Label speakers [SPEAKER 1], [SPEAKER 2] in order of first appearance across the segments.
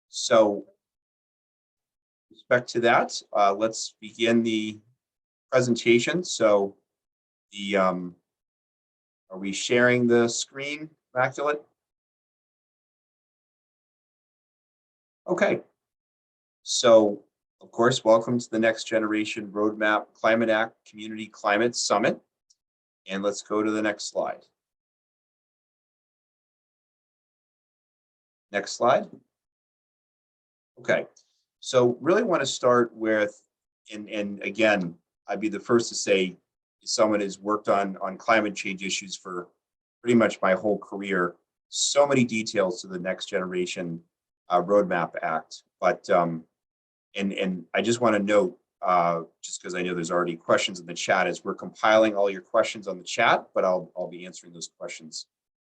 [SPEAKER 1] So, with respect to that, let's begin the presentation. So, the are we sharing the screen, Immaculate? Okay. So, of course, welcome to the Next Generation Roadmap Climate Act Community Climate Summit. And let's go to the next slide. Next slide. Okay. So really want to start with, and again, I'd be the first to say, someone who's worked on climate change issues for pretty much my whole career. So many details to the Next Generation Roadmap Act, but and I just want to note, just because I know there's already questions in the chat, is we're compiling all your questions on the chat, but I'll be answering those questions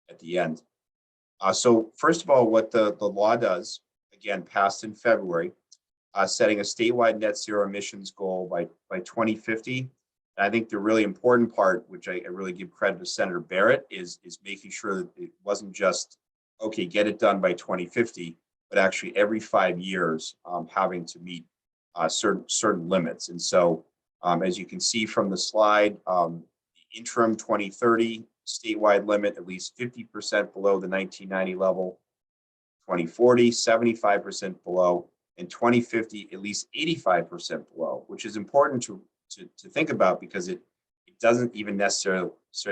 [SPEAKER 1] at the end. So first of all, what the law does, again, passed in February, setting a statewide net zero emissions goal by 2050. And I think the really important part, which I really give credit to Senator Barrett, is making sure that it wasn't just, okay, get it done by 2050, but actually every 5 years having to meet certain limits. And so, as you can see from the slide, the interim 2030 statewide limit, at least 50% below the 1990 level, 2040, 75% below, and 2050, at least 85% below, which is important to think about because it doesn't even necessarily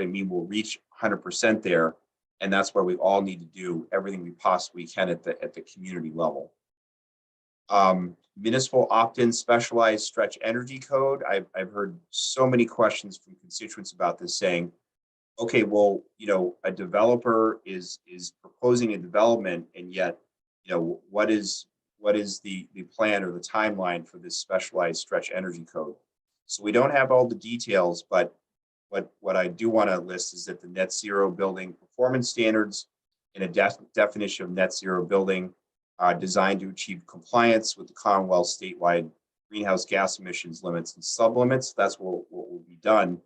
[SPEAKER 1] mean we'll reach 100% there. And that's where we all need to do everything we possibly can at the community level. Municipal opt-in specialized stretch energy code. I've heard so many questions from constituents about this saying, okay, well, a developer is proposing a development, and yet, what is the plan or the timeline for this specialized stretch energy code? So we don't have all the details, but what I do want to list is that the net zero building performance standards and a definition of net zero building designed to achieve compliance with the Commonwealth statewide greenhouse gas emissions limits and sublimits. That's what will be done.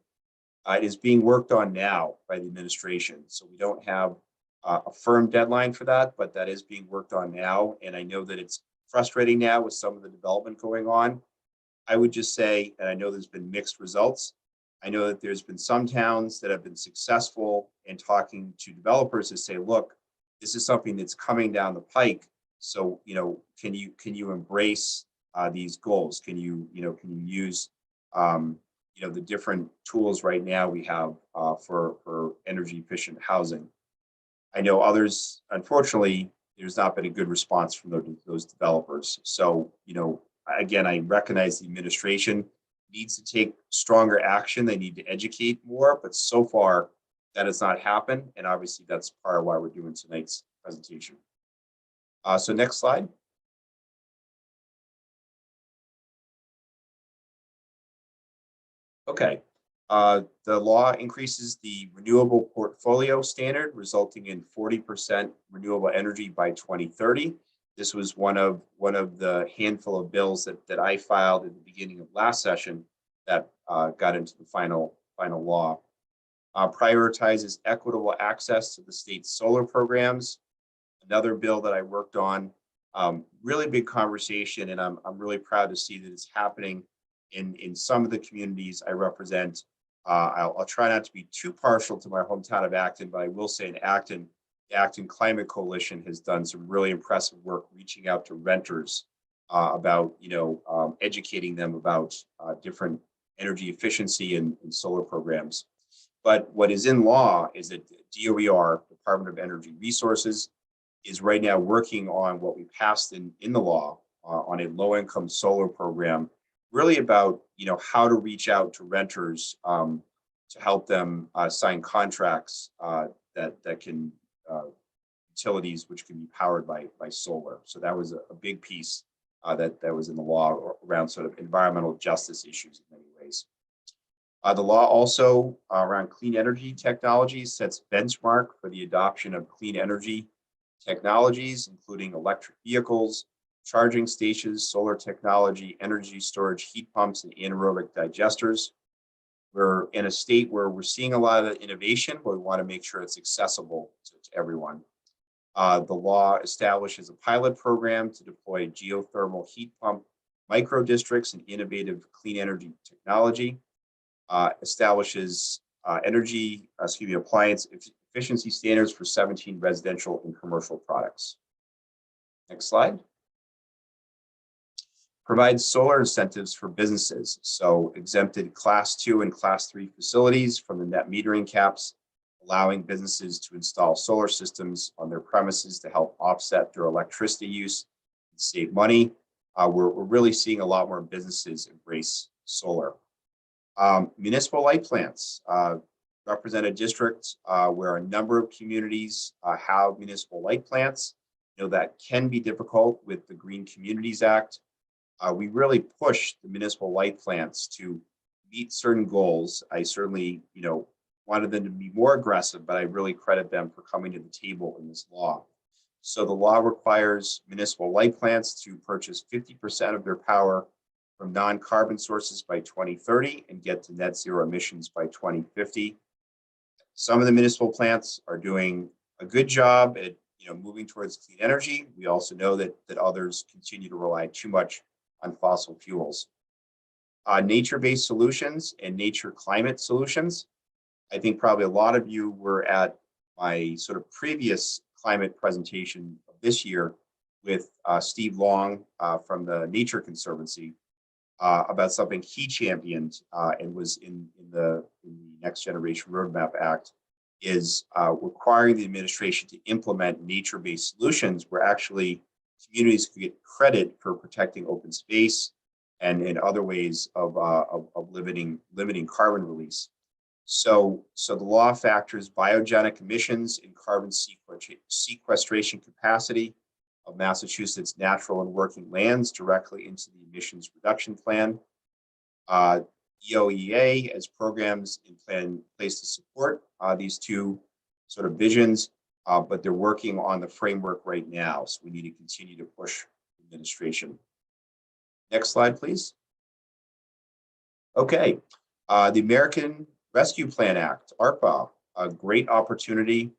[SPEAKER 1] It is being worked on now by the administration. So we don't have a firm deadline for that, but that is being worked on now. And I know that it's frustrating now with some of the development going on. I would just say, and I know there's been mixed results. I know that there's been some towns that have been successful in talking to developers to say, look, this is something that's coming down the pike. So, can you embrace these goals? Can you use the different tools right now we have for energy efficient housing? I know others, unfortunately, there's not been a good response from those developers. So, again, I recognize the administration needs to take stronger action. They need to educate more, but so far that has not happened. And obviously that's part of why we're doing tonight's presentation. So next slide. Okay. The law increases the renewable portfolio standard, resulting in 40% renewable energy by 2030. This was one of the handful of bills that I filed at the beginning of last session that got into the final law. Prioritizes equitable access to the state's solar programs. Another bill that I worked on. Really big conversation, and I'm really proud to see that it's happening in some of the communities I represent. I'll try not to be too partial to my hometown of Acton, but I will say in Acton, the Acton Climate Coalition has done some really impressive work reaching out to renters about, educating them about different energy efficiency and solar programs. But what is in law is that DOER, Department of Energy Resources, is right now working on what we passed in the law on a low-income solar program, really about, how to reach out to renters to help them sign contracts that can utilities which can be powered by solar. So that was a big piece that was in the law around sort of environmental justice issues in many ways. The law also around clean energy technologies sets benchmark for the adoption of clean energy technologies, including electric vehicles, charging stations, solar technology, energy storage, heat pumps, and anaerobic digesters. We're in a state where we're seeing a lot of innovation, but we want to make sure it's accessible to everyone. The law establishes a pilot program to deploy geothermal heat pump micro districts and innovative clean energy technology, establishes appliance efficiency standards for 17 residential and commercial products. Next slide. Provides solar incentives for businesses. So exempted class 2 and class 3 facilities from the net metering caps, allowing businesses to install solar systems on their premises to help offset their electricity use and save money. We're really seeing a lot more businesses embrace solar. Municipal light plants represent a district where a number of communities have municipal light plants. That can be difficult with the Green Communities Act. We really push the municipal light plants to meet certain goals. I certainly, wanted them to be more aggressive, but I really credit them for coming to the table in this law. So the law requires municipal light plants to purchase 50% of their power from non-carbon sources by 2030 and get to net zero emissions by 2050. Some of the municipal plants are doing a good job at moving towards clean energy. We also know that others continue to rely too much on fossil fuels. Nature-based solutions and nature climate solutions. I think probably a lot of you were at my sort of previous climate presentation of this year with Steve Long from the Nature Conservancy about something he championed and was in the Next Generation Roadmap Act, is requiring the administration to implement nature-based solutions where actually communities could get credit for protecting open space and in other ways of limiting carbon release. So the law factors biogenic emissions and carbon sequestration capacity of Massachusetts natural and working lands directly into the emissions reduction plan. EOEA as programs in place to support these two sort of visions, but they're working on the framework right now. So we need to continue to push administration. Next slide, please. Okay, the American Rescue Plan Act, ARPA, a great opportunity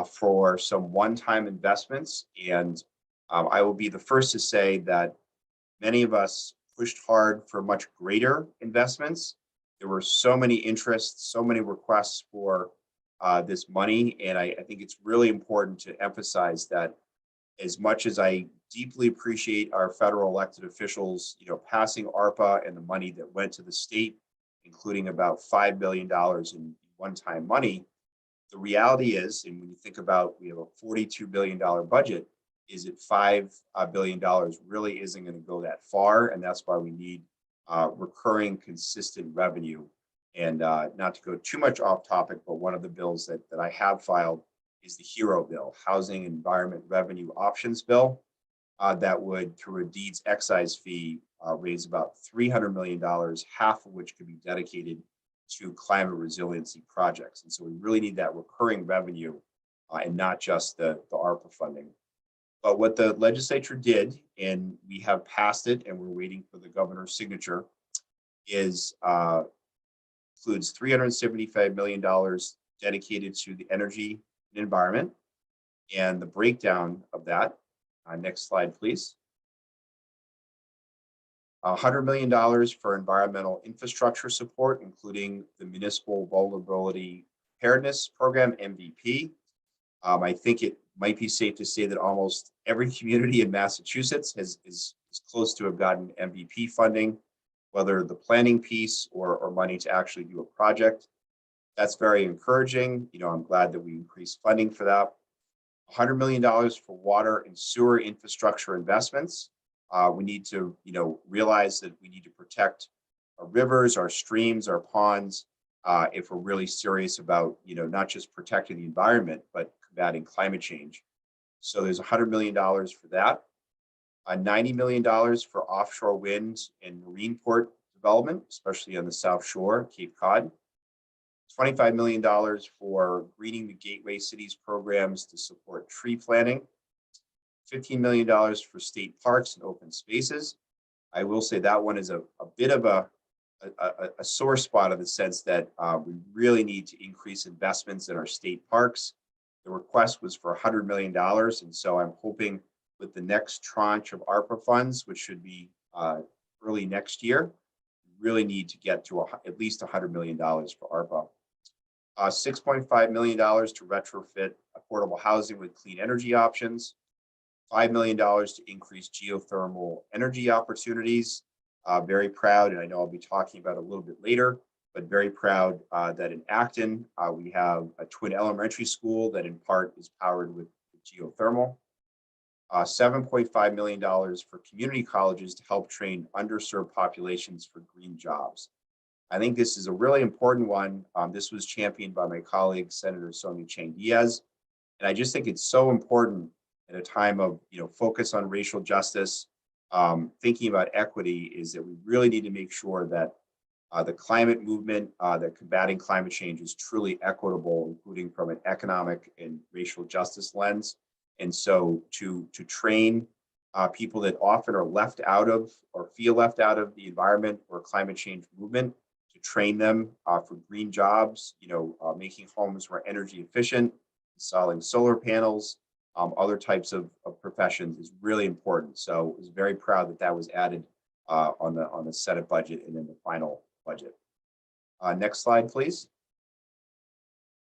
[SPEAKER 1] for some one-time investments. And I will be the first to say that many of us pushed hard for much greater investments. There were so many interests, so many requests for this money. And I think it's really important to emphasize that as much as I deeply appreciate our federal elected officials, passing ARPA and the money that went to the state, including about $5 billion in one-time money, the reality is, and when you think about, we have a $42 billion budget, is it $5 billion really isn't going to go that far. And that's why we need recurring, consistent revenue. And not to go too much off topic, but one of the bills that I have filed is the HERO bill, Housing Environment Revenue Options Bill, that would, through a deeds excise fee, raise about $300 million, half of which could be dedicated to climate resiliency projects. And so we really need that recurring revenue and not just the ARPA funding. But what the legislature did, and we have passed it and we're waiting for the governor's signature, is includes $375 million dedicated to the energy and environment. And the breakdown of that, next slide, please. $100 million for environmental infrastructure support, including the Municipal Vulnerability Preparedness Program, MVP. I think it might be safe to say that almost every community in Massachusetts is close to have gotten MVP funding, whether the planning piece or money to actually do a project. That's very encouraging. I'm glad that we increased funding for that. $100 million for water and sewer infrastructure investments. We need to, realize that we need to protect our rivers, our streams, our ponds, if we're really serious about, not just protecting the environment, but combating climate change. So there's $100 million for that. $90 million for offshore wind and marine port development, especially on the South Shore, Cape Cod. $25 million for greening the gateway cities programs to support tree planting. $15 million for state parks and open spaces. I will say that one is a bit of a sore spot in the sense that we really need to increase investments in our state parks. The request was for $100 million. And so I'm hoping with the next tranche of ARPA funds, which should be early next year, we really need to get to at least $100 million for ARPA. $6.5 million to retrofit affordable housing with clean energy options. $5 million to increase geothermal energy opportunities. Very proud, and I know I'll be talking about it a little bit later, but very proud that in Acton, we have a twin elementary school that in part is powered with geothermal. $7.5 million for community colleges to help train underserved populations for green jobs. I think this is a really important one. This was championed by my colleague, Senator Sonia Chang Diaz. And I just think it's so important at a time of focus on racial justice, thinking about equity, is that we really need to make sure that the climate movement, that combating climate change is truly equitable, including from an economic and racial justice lens. And so to train people that often are left out of or feel left out of the environment or climate change movement, to train them for green jobs, making homes more energy efficient, installing solar panels, other types of professions is really important. So I was very proud that that was added on the Senate budget and in the final budget. Next slide, please.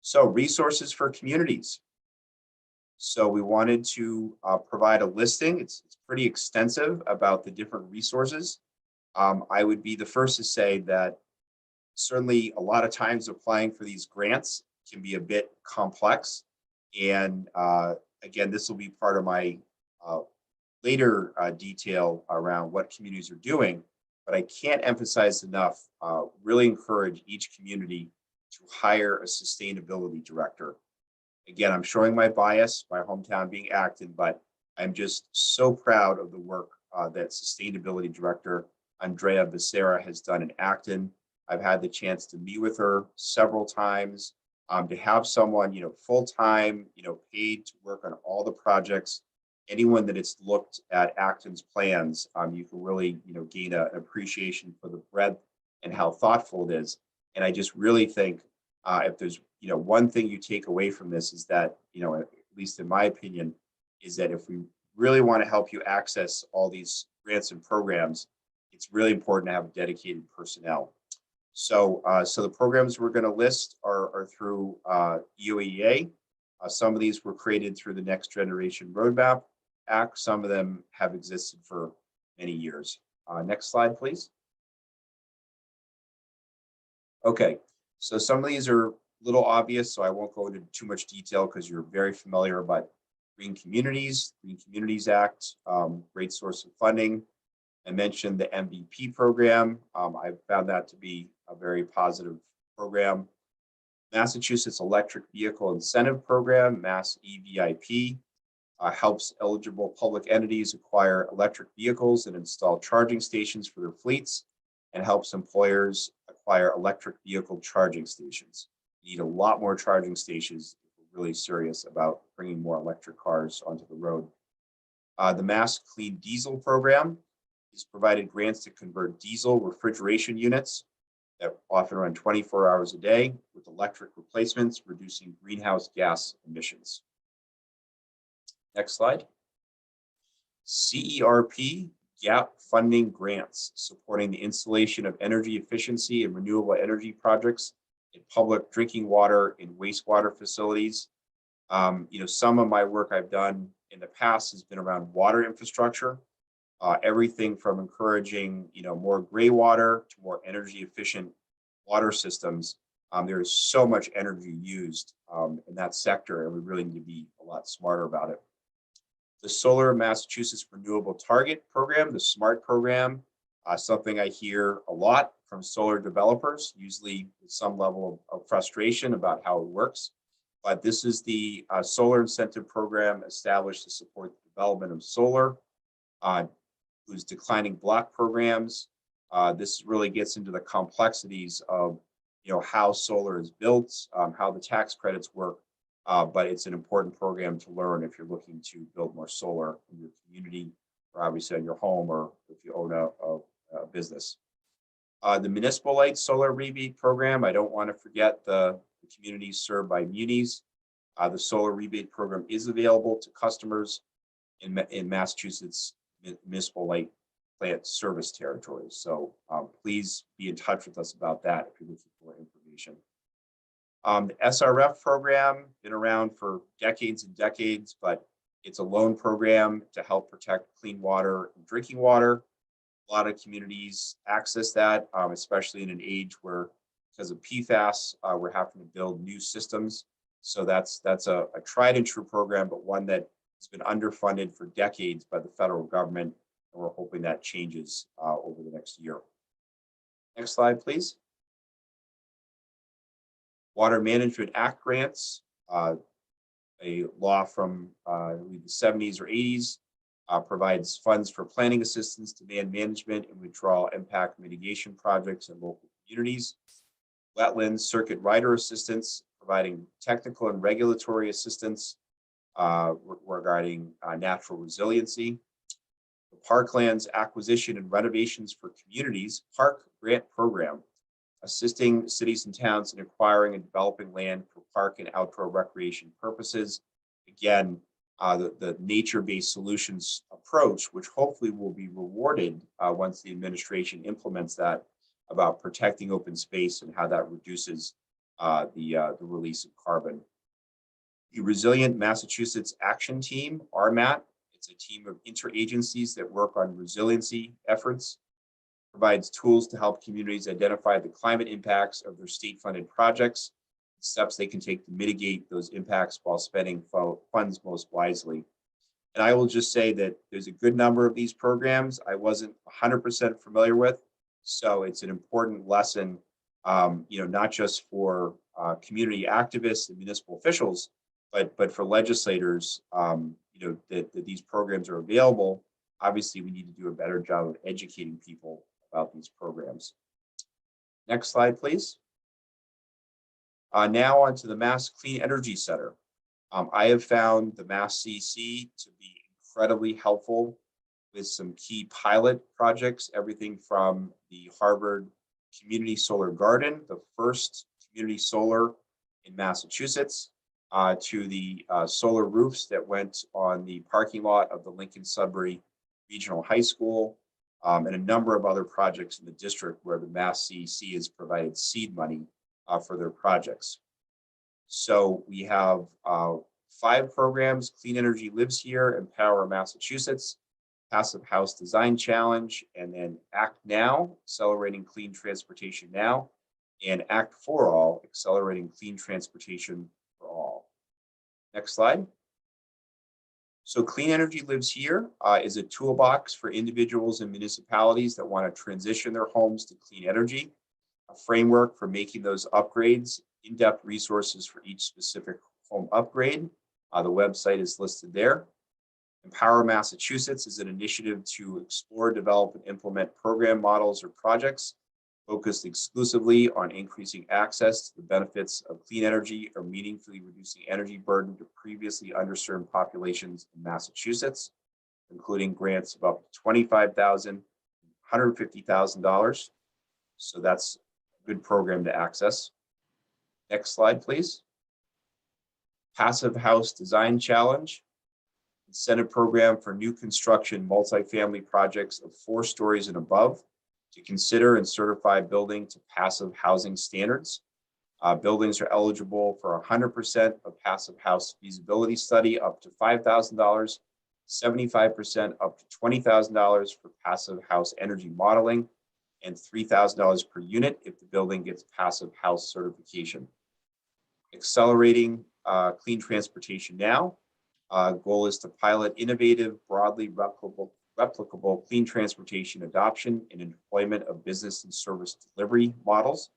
[SPEAKER 1] So resources for communities. So we wanted to provide a listing. It's pretty extensive about the different resources. I would be the first to say that certainly a lot of times applying for these grants can be a bit complex. And again, this will be part of my later detail around what communities are doing, but I can't emphasize enough, really encourage each community to hire a sustainability director. Again, I'm showing my bias, my hometown being Acton, but I'm just so proud of the work that sustainability director Andrea Becerra has done in Acton. I've had the chance to meet with her several times. To have someone, full-time, paid to work on all the projects. Anyone that has looked at Acton's plans, you can really, gain an appreciation for the breadth and how thoughtful it is. And I just really think if there's, one thing you take away from this is that, at least in my opinion, is that if we really want to help you access all these grants and programs, it's really important to have dedicated personnel. So, the programs we're going to list are through EOEA. Some of these were created through the Next Generation Roadmap Act. Some of them have existed for many years. Next slide, please. Okay, so some of these are a little obvious, so I won't go into too much detail because you're very familiar about Green Communities Act, great source of funding. I mentioned the MVP program. I found that to be a very positive program. Massachusetts Electric Vehicle Incentive Program, Mass EVIP, helps eligible public entities acquire electric vehicles and install charging stations for their fleets, and helps employers acquire electric vehicle charging stations. We need a lot more charging stations if we're really serious about bringing more electric cars onto the road. The Mass Clean Diesel Program has provided grants to convert diesel refrigeration units that often run 24 hours a day with electric replacements, reducing greenhouse gas emissions. Next slide. CERP gap funding grants supporting the installation of energy efficiency and renewable energy projects in public drinking water and wastewater facilities. Some of my work I've done in the past has been around water infrastructure. Everything from encouraging, more gray water to more energy efficient water systems. There is so much energy used in that sector, and we really need to be a lot smarter about it. The Solar Massachusetts Renewable Target Program, the SMART program, something I hear a lot from solar developers, usually with some level of frustration about how it works. But this is the solar incentive program established to support the development of solar. Whose declining block programs. This really gets into the complexities of how solar is built, how the tax credits work, but it's an important program to learn if you're looking to build more solar in your community, or obviously in your home, or if you own a business. The Municipal Light Solar Rebate Program, I don't want to forget the communities served by munis. The solar rebate program is available to customers in Massachusetts municipal light plant service territories. So please be in touch with us about that if you're looking for information. The SRF program, been around for decades and decades, but it's a loan program to help protect clean water and drinking water. A lot of communities access that, especially in an age where, because of PFAS, we're having to build new systems. So that's a tried and true program, but one that has been underfunded for decades by the federal government, and we're hoping that changes over the next year. Next slide, please. Water Management Act grants, a law from I believe the 70s or 80s, provides funds for planning assistance, demand management, and withdrawal impact mitigation projects in local communities. Wetlands Circuit Rider Assistance, providing technical and regulatory assistance regarding natural resiliency. The Parklands Acquisition and Renovations for Communities Park Grant Program, assisting cities and towns in acquiring and developing land for park and outdoor recreation purposes. Again, the nature-based solutions approach, which hopefully will be rewarded once the administration implements that, about protecting open space and how that reduces the release of carbon. The Resilient Massachusetts Action Team, RMAT, it's a team of interagencies that work on resiliency efforts, provides tools to help communities identify the climate impacts of their state-funded projects, steps they can take to mitigate those impacts while spending funds most wisely. And I will just say that there's a good number of these programs I wasn't 100% familiar with. So it's an important lesson, not just for community activists and municipal officials, but for legislators, that these programs are available. Obviously, we need to do a better job of educating people about these programs. Next slide, please. Now on to the Mass Clean Energy Center. I have found the Mass CC to be incredibly helpful with some key pilot projects, everything from the Harvard Community Solar Garden, the first community solar in Massachusetts, to the solar roofs that went on the parking lot of the Lincoln Sudbury Regional High School, and a number of other projects in the district where the Mass CEC has provided seed money for their projects. So we have 5 programs: Clean Energy Lives Here, Empower Massachusetts, Passive House Design Challenge, and then Act Now, Accelerating Clean Transportation Now, and Act for All, Accelerating Clean Transportation for All. Next slide. So Clean Energy Lives Here is a toolbox for individuals and municipalities that want to transition their homes to clean energy, a framework for making those upgrades, in-depth resources for each specific home upgrade. The website is listed there. Empower Massachusetts is an initiative to explore, develop, and implement program models or projects focused exclusively on increasing access to the benefits of clean energy or meaningfully reducing energy burden to previously underserved populations in Massachusetts, including grants of up to $25,000, $150,000. So that's a good program to access. Next slide, please. Passive House Design Challenge, incentive program for new construction multifamily projects of 4 stories and above to consider and certify building to passive housing standards. Buildings are eligible for 100% of passive house feasibility study up to $5,000, 75% up to $20,000 for passive house energy modeling, and $3,000 per unit if the building gets passive house certification. Accelerating Clean Transportation Now. Goal is to pilot innovative, broadly replicable clean transportation adoption and employment of business and service delivery models.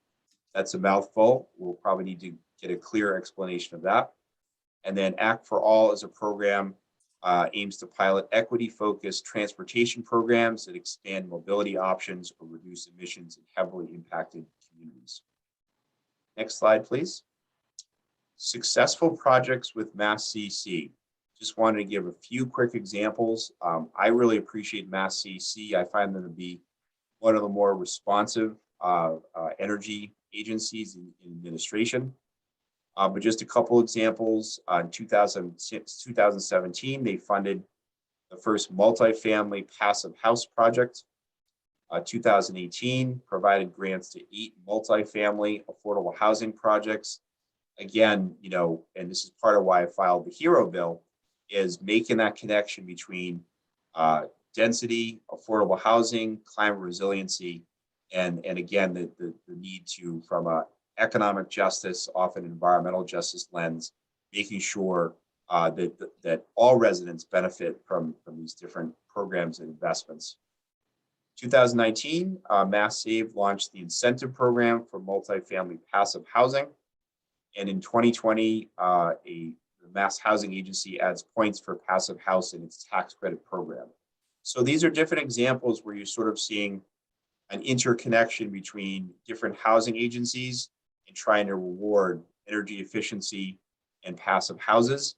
[SPEAKER 1] That's a mouthful. We'll probably need to get a clear explanation of that. And then Act for All is a program aims to pilot equity-focused transportation programs that expand mobility options or reduce emissions in heavily impacted communities. Next slide, please. Successful projects with Mass CC. Just wanted to give a few quick examples. I really appreciate Mass CC. I find them to be one of the more responsive energy agencies in administration. But just a couple examples, in 2017, they funded the first multifamily passive house project. 2018 provided grants to 8 multifamily affordable housing projects. Again, and this is part of why I filed the HERO bill, is making that connection between density, affordable housing, climate resiliency, and again, the need to, from a economic justice, often environmental justice lens, making sure that all residents benefit from these different programs and investments. 2019, Mass Save launched the incentive program for multifamily passive housing. And in 2020, the Mass Housing Agency adds points for passive house in its tax credit program. So these are different examples where you're sort of seeing an interconnection between different housing agencies and trying to reward energy efficiency and passive houses.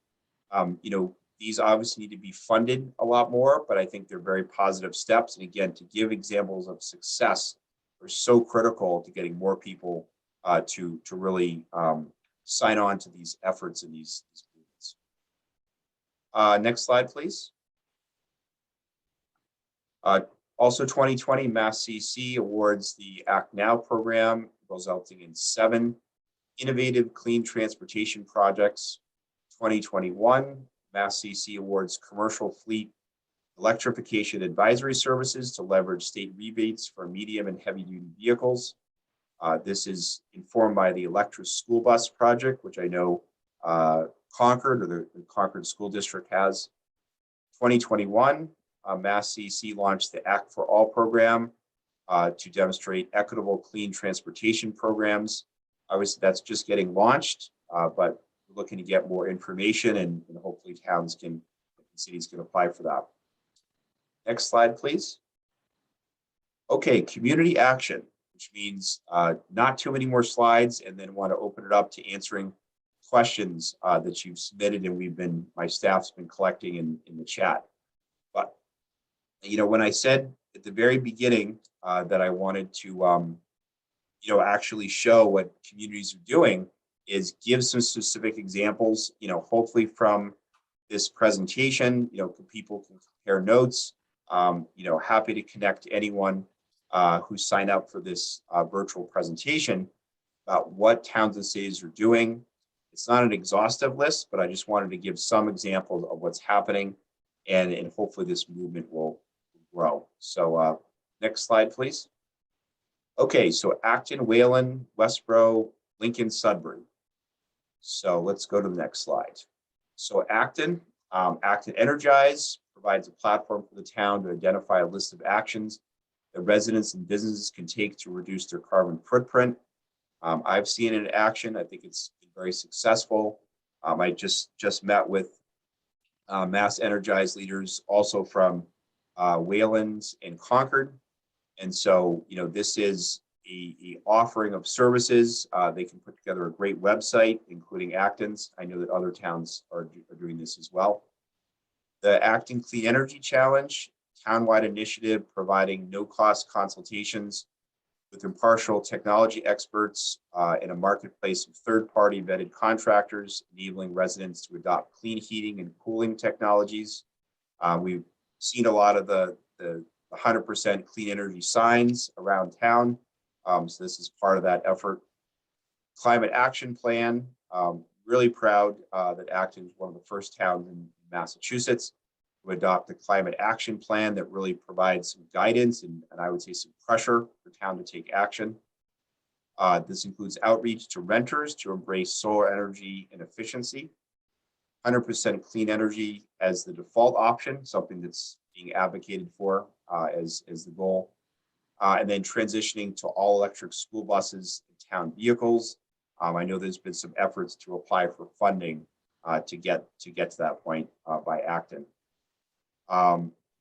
[SPEAKER 1] These obviously need to be funded a lot more, but I think they're very positive steps. And again, to give examples of success are so critical to getting more people to really sign on to these efforts and these movements. Next slide, please. Also 2020, Mass CC awards the Act Now program, resulting in 7 innovative clean transportation projects. 2021, Mass CC awards commercial fleet electrification advisory services to leverage state rebates for medium and heavy duty vehicles. This is informed by the Eldridge school bus project, which I know Concord, or the Concord School District, has. 2021, Mass CC launched the Act for All program to demonstrate equitable clean transportation programs. Obviously, that's just getting launched, but we're looking to get more information, and hopefully towns and cities can apply for that. Next slide, please. Okay, community action, which means not too many more slides, and then want to open it up to answering questions that you've submitted, and my staff's been collecting in the chat. But when I said at the very beginning that I wanted to actually show what communities are doing, is give some specific examples, hopefully from this presentation, people can compare notes. Happy to connect anyone who signed up for this virtual presentation about what towns and cities are doing. It's not an exhaustive list, but I just wanted to give some examples of what's happening, and hopefully this movement will grow. So next slide, please. Okay, so Acton, Wayland, Westboro, Lincoln, Sudbury. So let's go to the next slide. So Acton Energize provides a platform for the town to identify a list of actions that residents and businesses can take to reduce their carbon footprint. I've seen it in action. I think it's been very successful. I just met with Mass Energize leaders also from Wayland and Concord. And so, this is a offering of services. They can put together a great website, including Acton's. I know that other towns are doing this as well. The Acton Clean Energy Challenge, townwide initiative providing no-cost consultations with impartial technology experts in a marketplace of third-party vetted contractors, enabling residents to adopt clean heating and cooling technologies. We've seen a lot of the 100% clean energy signs around town. So this is part of that effort. Climate Action Plan. Really proud that Acton is one of the first towns in Massachusetts to adopt the Climate Action Plan that really provides some guidance and I would say some pressure for town to take action. This includes outreach to renters to embrace solar energy and efficiency. 100% clean energy as the default option, something that's being advocated for as the goal. And then transitioning to all electric school buses and town vehicles. I know there's been some efforts to apply for funding to get to that point by Acton.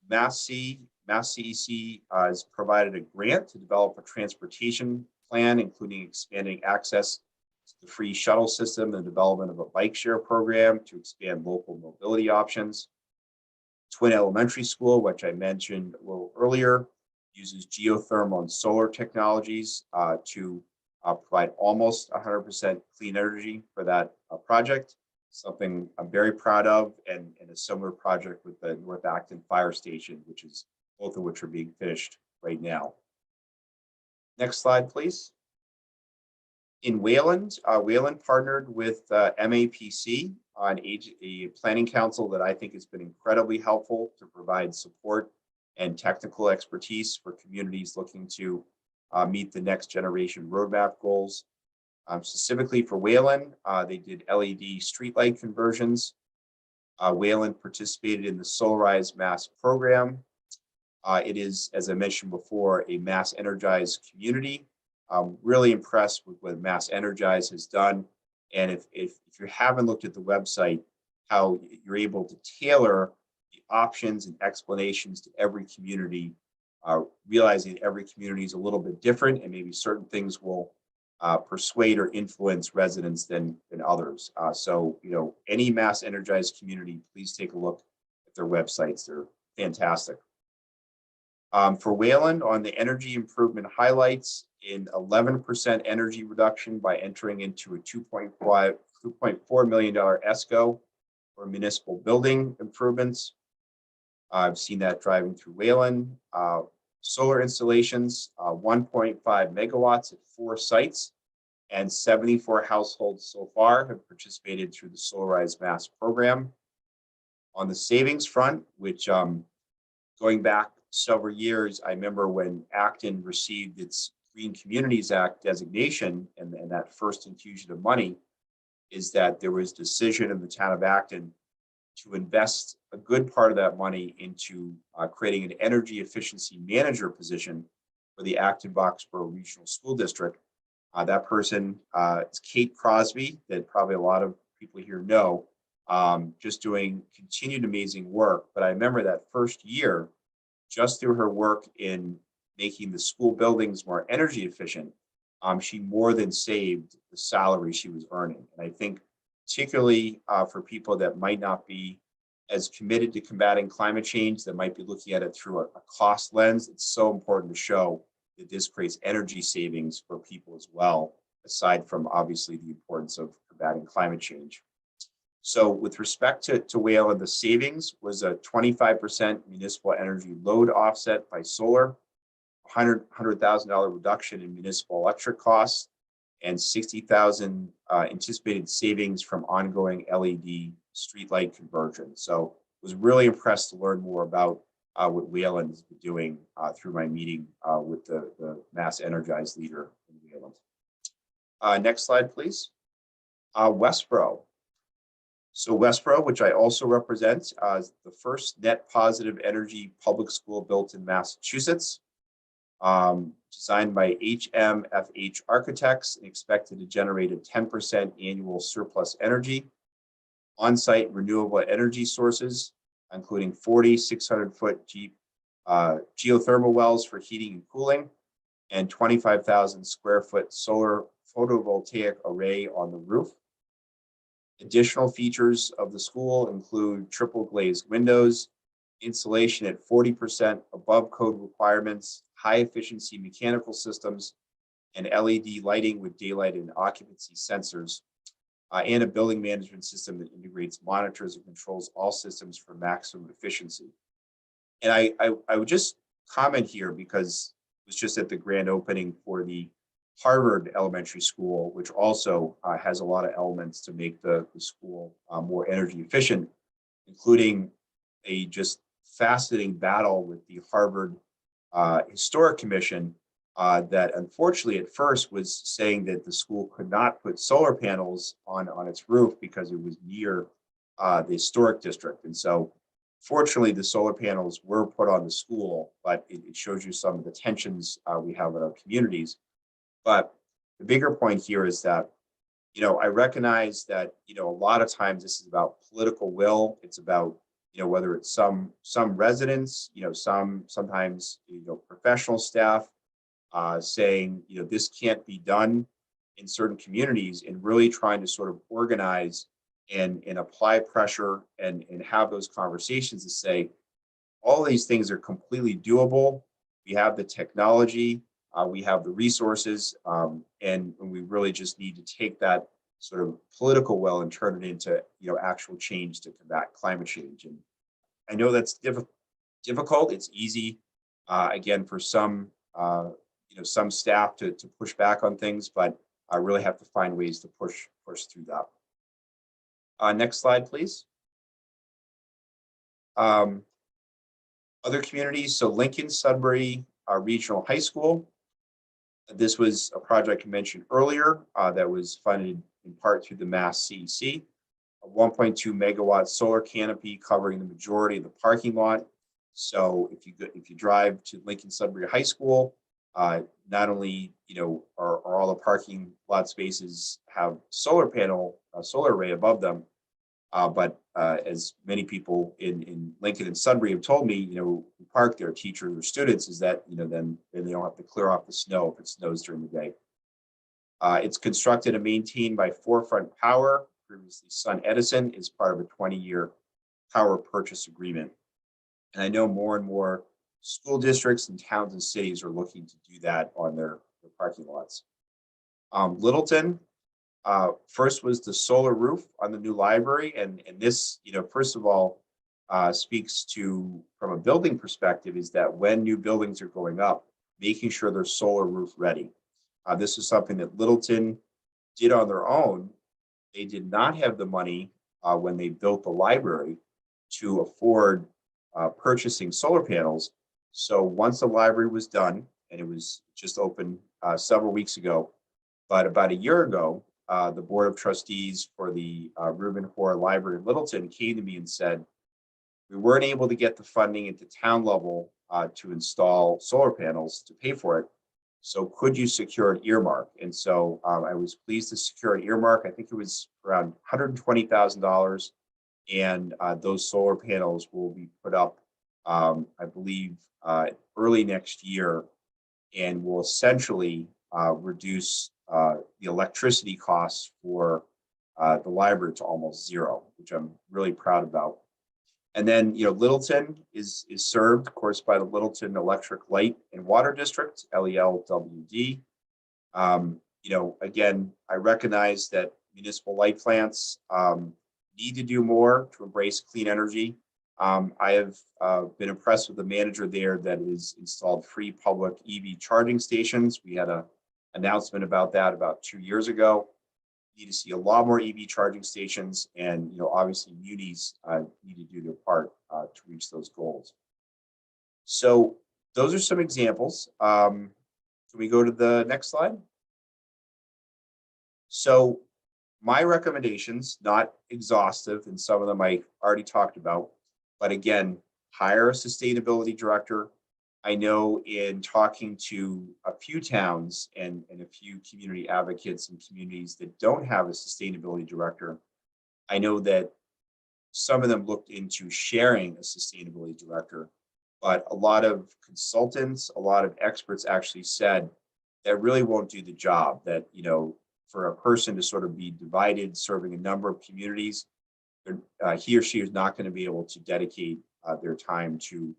[SPEAKER 1] Mass CEC has provided a grant to develop a transportation plan, including expanding access to the free shuttle system and development of a bike share program to expand local mobility options. Twin Elementary School, which I mentioned a little earlier, uses geothermal and solar technologies to provide almost 100% clean energy for that project, something I'm very proud of, and a similar project with the North Acton Fire Station, both of which are being finished right now. Next slide, please. In Wayland, Wayland partnered with MAPC on a planning council that I think has been incredibly helpful to provide support and technical expertise for communities looking to meet the next generation roadmap goals. Specifically for Wayland, they did LED streetlight conversions. Wayland participated in the Solarize Mass program. It is, as I mentioned before, a Mass Energized community. I'm really impressed with what Mass Energize has done. And if you haven't looked at the website, how you're able to tailor the options and explanations to every community, realizing every community is a little bit different, and maybe certain things will persuade or influence residents than others. So, any Mass Energized community, please take a look at their websites. They're fantastic. For Wayland, on the energy improvement highlights, in 11% energy reduction by entering into a $2.4 million ESCO for municipal building improvements. I've seen that driving through Wayland. Solar installations, 1.5 megawatts at 4 sites, and 74 households so far have participated through the Solarize Mass program. On the savings front, which going back several years, I remember when Acton received its Green Communities Act designation and that first infusion of money, is that there was a decision in the town of Acton to invest a good part of that money into creating an energy efficiency manager position for the Acton-Boxborough Regional School District. That person is Kate Crosby, that probably a lot of people here know, just doing continued amazing work. But I remember that first year, just through her work in making the school buildings more energy efficient, she more than saved the salary she was earning. And I think particularly for people that might not be as committed to combating climate change, that might be looking at it through a cost lens, it's so important to show that this creates energy savings for people as well, aside from obviously the importance of combating climate change. So with respect to Wayland, the savings was a 25% municipal energy load offset by solar, $100,000 reduction in municipal electric costs, and 60,000 anticipated savings from ongoing LED streetlight conversion. So I was really impressed to learn more about what Wayland has been doing through my meeting with the Mass Energized leader in Wayland. Next slide, please. Westboro. So Westboro, which I also represent, is the first net positive energy public school built in Massachusetts. Designed by HMFH Architects and expected to generate a 10% annual surplus energy. On-site renewable energy sources, including 40 600-foot geothermal wells for heating and cooling, and 25,000 square foot solar photovoltaic array on the roof. Additional features of the school include triple glazed windows, insulation at 40% above code requirements, high efficiency mechanical systems, and LED lighting with daylight and occupancy sensors, and a building management system that integrates, monitors, and controls all systems for maximum efficiency. And I would just comment here, because it was just at the grand opening for the Harvard Elementary School, which also has a lot of elements to make the school more energy efficient, including a just fascinating battle with the Harvard Historic Commission that unfortunately at first was saying that the school could not put solar panels on its roof because it was near the historic district. And so fortunately the solar panels were put on the school, but it shows you some of the tensions we have in our communities. But the bigger point here is that, I recognize that, a lot of times this is about political will. It's about, whether it's some residents, sometimes, professional staff saying, this can't be done in certain communities, and really trying to sort of organize and apply pressure and have those conversations to say, all these things are completely doable. We have the technology. We have the resources, and we really just need to take that sort of political will and turn it into actual change to combat climate change. And I know that's difficult. It's easy, again, for some some staff to push back on things, but I really have to find ways to push through that. Next slide, please. Other communities, so Lincoln Sudbury Regional High School. This was a project I mentioned earlier that was funded in part through the Mass CEC. A 1.2 megawatt solar canopy covering the majority of the parking lot. So if you drive to Lincoln Sudbury High School, not only are all the parking lot spaces have solar array above them, but as many people in Lincoln and Sudbury have told me, who park there, teachers or students, is that then they don't have to clear off the snow if it snows during the day. It's constructed and maintained by Forefront Power, previously Sun Edison, is part of a 20-year power purchase agreement. And I know more and more school districts and towns and cities are looking to do that on their parking lots. Littleton, first was the solar roof on the new library. And this, first of all, speaks to, from a building perspective, is that when new buildings are going up, making sure they're solar roof ready. This is something that Littleton did on their own. They did not have the money when they built the library to afford purchasing solar panels. So once the library was done, and it was just opened several weeks ago, but about a year ago, the Board of Trustees for the Reuben Hoare Library in Littleton came to me and said, we weren't able to get the funding at the town level to install solar panels to pay for it. So could you secure an earmark? And so I was pleased to secure an earmark. I think it was around $120,000. And those solar panels will be put up, I believe, early next year, and will essentially reduce the electricity costs for the library to almost zero, which I'm really proud about. And then, Littleton is served, of course, by the Littleton Electric Light and Water District, LELWD. Again, I recognize that municipal light plants need to do more to embrace clean energy. I have been impressed with the manager there that has installed free public EV charging stations. We had an announcement about that about 2 years ago. We need to see a lot more EV charging stations, and obviously munis need to do their part to reach those goals. So those are some examples. Can we go to the next slide? So my recommendations, not exhaustive, and some of them I already talked about, but again, hire a sustainability director. I know in talking to a few towns and a few community advocates and communities that don't have a sustainability director, I know that some of them looked into sharing a sustainability director, but a lot of consultants, a lot of experts actually said that really won't do the job, that, for a person to sort of be divided, serving a number of communities, he or she is not going to be able to dedicate their time to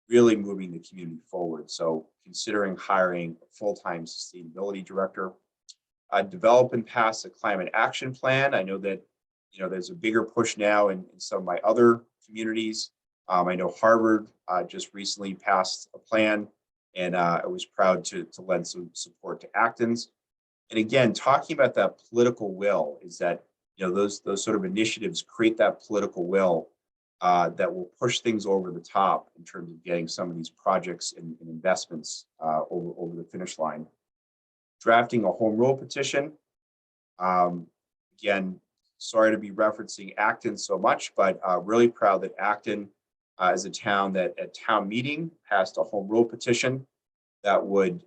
[SPEAKER 1] really moving the community forward. So considering hiring a full-time sustainability director. Develop and pass a climate action plan. I know that there's a bigger push now in some of my other communities. I know Harvard just recently passed a plan, and I was proud to lend some support to Acton's. And again, talking about that political will is that those sort of initiatives create that political will that will push things over the top in terms of getting some of these projects and investments over the finish line. Drafting a home rule petition. Again, sorry to be referencing Acton so much, but really proud that Acton is a town that at town meeting passed a home rule petition that would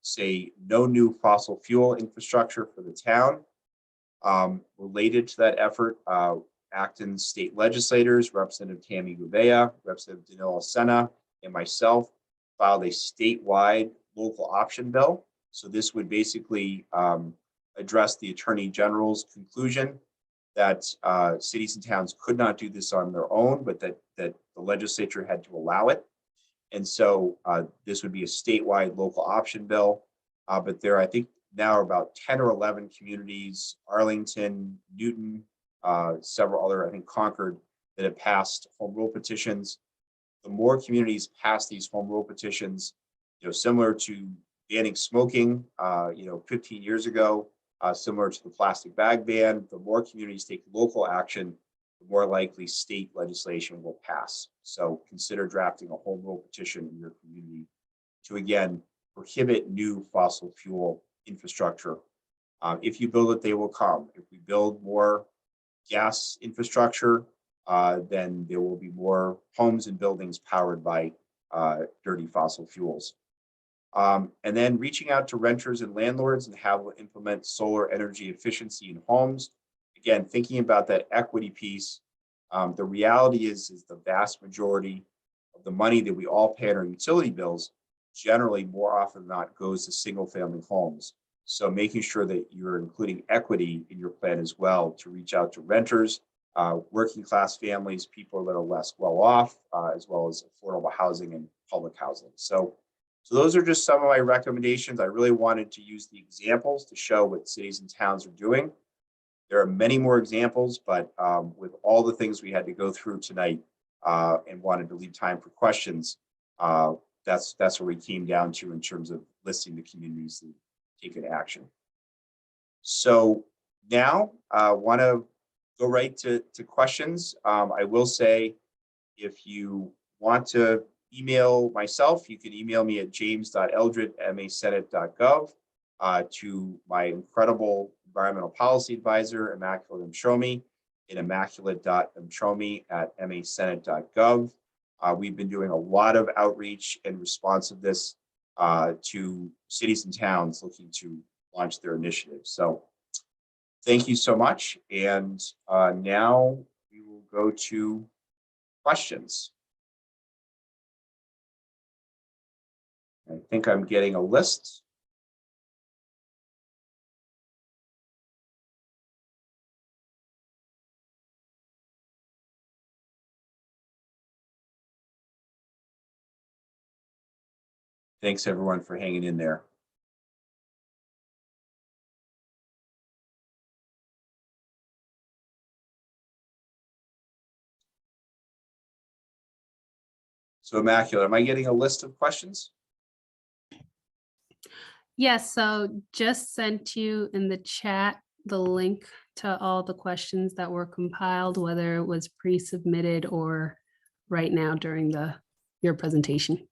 [SPEAKER 1] say no new fossil fuel infrastructure for the town. Related to that effort, Acton state legislators, Representative Tammy Gouveia, Representative Danilo Senna, and myself filed a statewide local option bill. So this would basically address the Attorney General's conclusion that cities and towns could not do this on their own, but that the legislature had to allow it. And so this would be a statewide local option bill. But there, I think now are about 10 or 11 communities, Arlington, Newton, several other, I think Concord, that have passed home rule petitions. The more communities pass these home rule petitions, similar to banning smoking, 15 years ago, similar to the plastic bag ban, the more communities take local action, the more likely state legislation will pass. So consider drafting a home rule petition in your community to, again, prohibit new fossil fuel infrastructure. If you build it, they will come. If we build more gas infrastructure, then there will be more homes and buildings powered by dirty fossil fuels. And then reaching out to renters and landlords and how we'll implement solar energy efficiency in homes. Again, thinking about that equity piece, the reality is the vast majority of the money that we all pay on our utility bills generally more often than not goes to single family homes. So making sure that you're including equity in your plan as well to reach out to renters, working class families, people that are less well off, as well as affordable housing and public housing. So those are just some of my recommendations. I really wanted to use the examples to show what cities and towns are doing. There are many more examples, but with all the things we had to go through tonight and wanted to leave time for questions, that's where we came down to in terms of listing the communities that taken action. So now I want to go right to questions. I will say, if you want to email myself, you can email me at james.eldridge@masenate.gov, to my incredible environmental policy advisor, Immaculate Mshomi, at immaculate.mshomi@masenate.gov. We've been doing a lot of outreach and responsiveness to cities and towns looking to launch their initiatives. So thank you so much. And now we will go to questions. I think I'm getting a list. Thanks everyone for hanging in there. So Immaculate, am I getting a list of questions?
[SPEAKER 2] Yes, so just sent you in the chat the link to all the questions that were compiled, whether it was pre-submitted or right now during your presentation.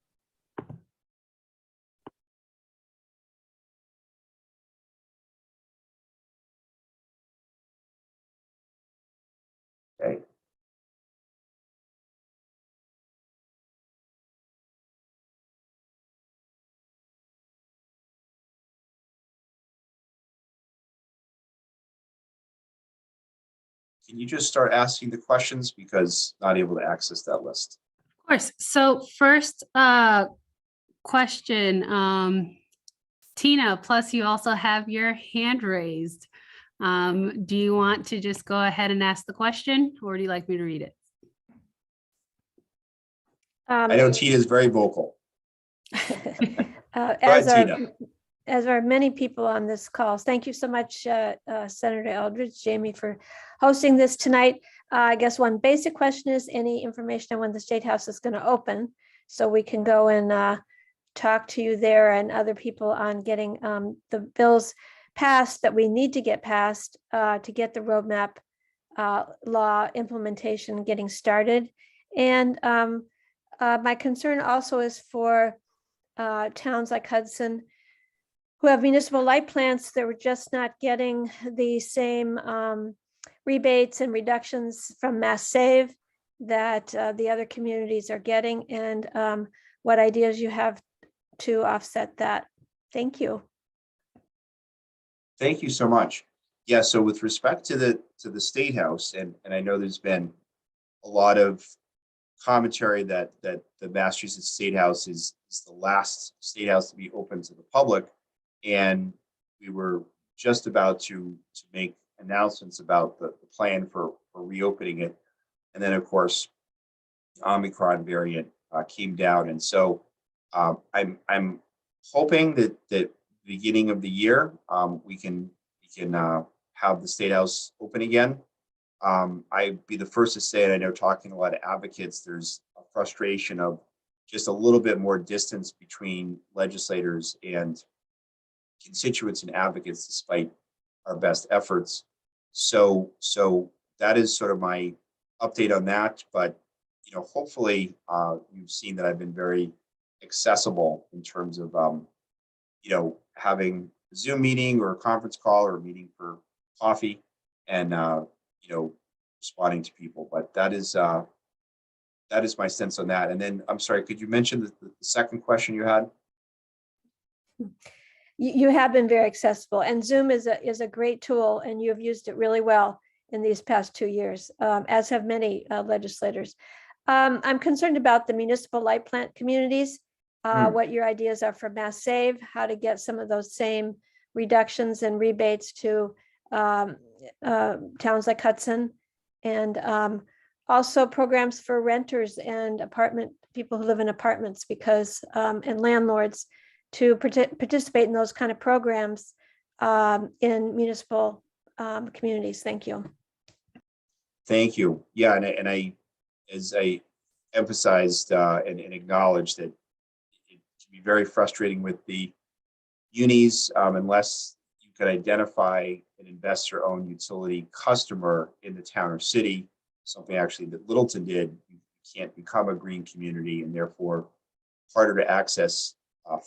[SPEAKER 1] Okay. Can you just start asking the questions, because not able to access that list?
[SPEAKER 2] Of course. So first question, Tina, plus you also have your hand raised. Do you want to just go ahead and ask the question, or do you like me to read it?
[SPEAKER 1] I know Tina is very vocal.
[SPEAKER 3] As are many people on this call. Thank you so much, Senator Eldridge, Jamie, for hosting this tonight. I guess one basic question is any information on when the State House is going to open, so we can go and talk to you there and other people on getting the bills passed that we need to get passed to get the roadmap law implementation getting started. And my concern also is for towns like Hudson who have municipal light plants that were just not getting the same rebates and reductions from Mass Save that the other communities are getting, and what ideas you have to offset that. Thank you.
[SPEAKER 1] Thank you so much. Yeah, so with respect to the State House, and I know there's been a lot of commentary that the Massachusetts State House is the last State House to be open to the public, and we were just about to make announcements about the plan for reopening it, and then of course the Omicron variant came down. And so I'm hoping that beginning of the year, we can have the State House open again. I'd be the first to say, and I know talking to a lot of advocates, there's a frustration of just a little bit more distance between legislators and constituents and advocates, despite our best efforts. So that is sort of my update on that. But hopefully, you've seen that I've been very accessible in terms of having a Zoom meeting or a conference call or a meeting for coffee, and responding to people. But that is my sense on that. And then, I'm sorry, could you mention the second question you had?
[SPEAKER 3] You have been very accessible, and Zoom is a great tool, and you have used it really well in these past 2 years, as have many legislators. I'm concerned about the municipal light plant communities, what your ideas are for Mass Save, how to get some of those same reductions and rebates to towns like Hudson, and also programs for renters and people who live in apartments, because and landlords to participate in those kind of programs in municipal communities. Thank you.
[SPEAKER 1] Thank you. Yeah, and I, as I emphasized and acknowledged, that it can be very frustrating with the unis unless you can identify an investor-owned utility customer in the town or city, something actually that Littleton did. You can't become a green community, and therefore harder to access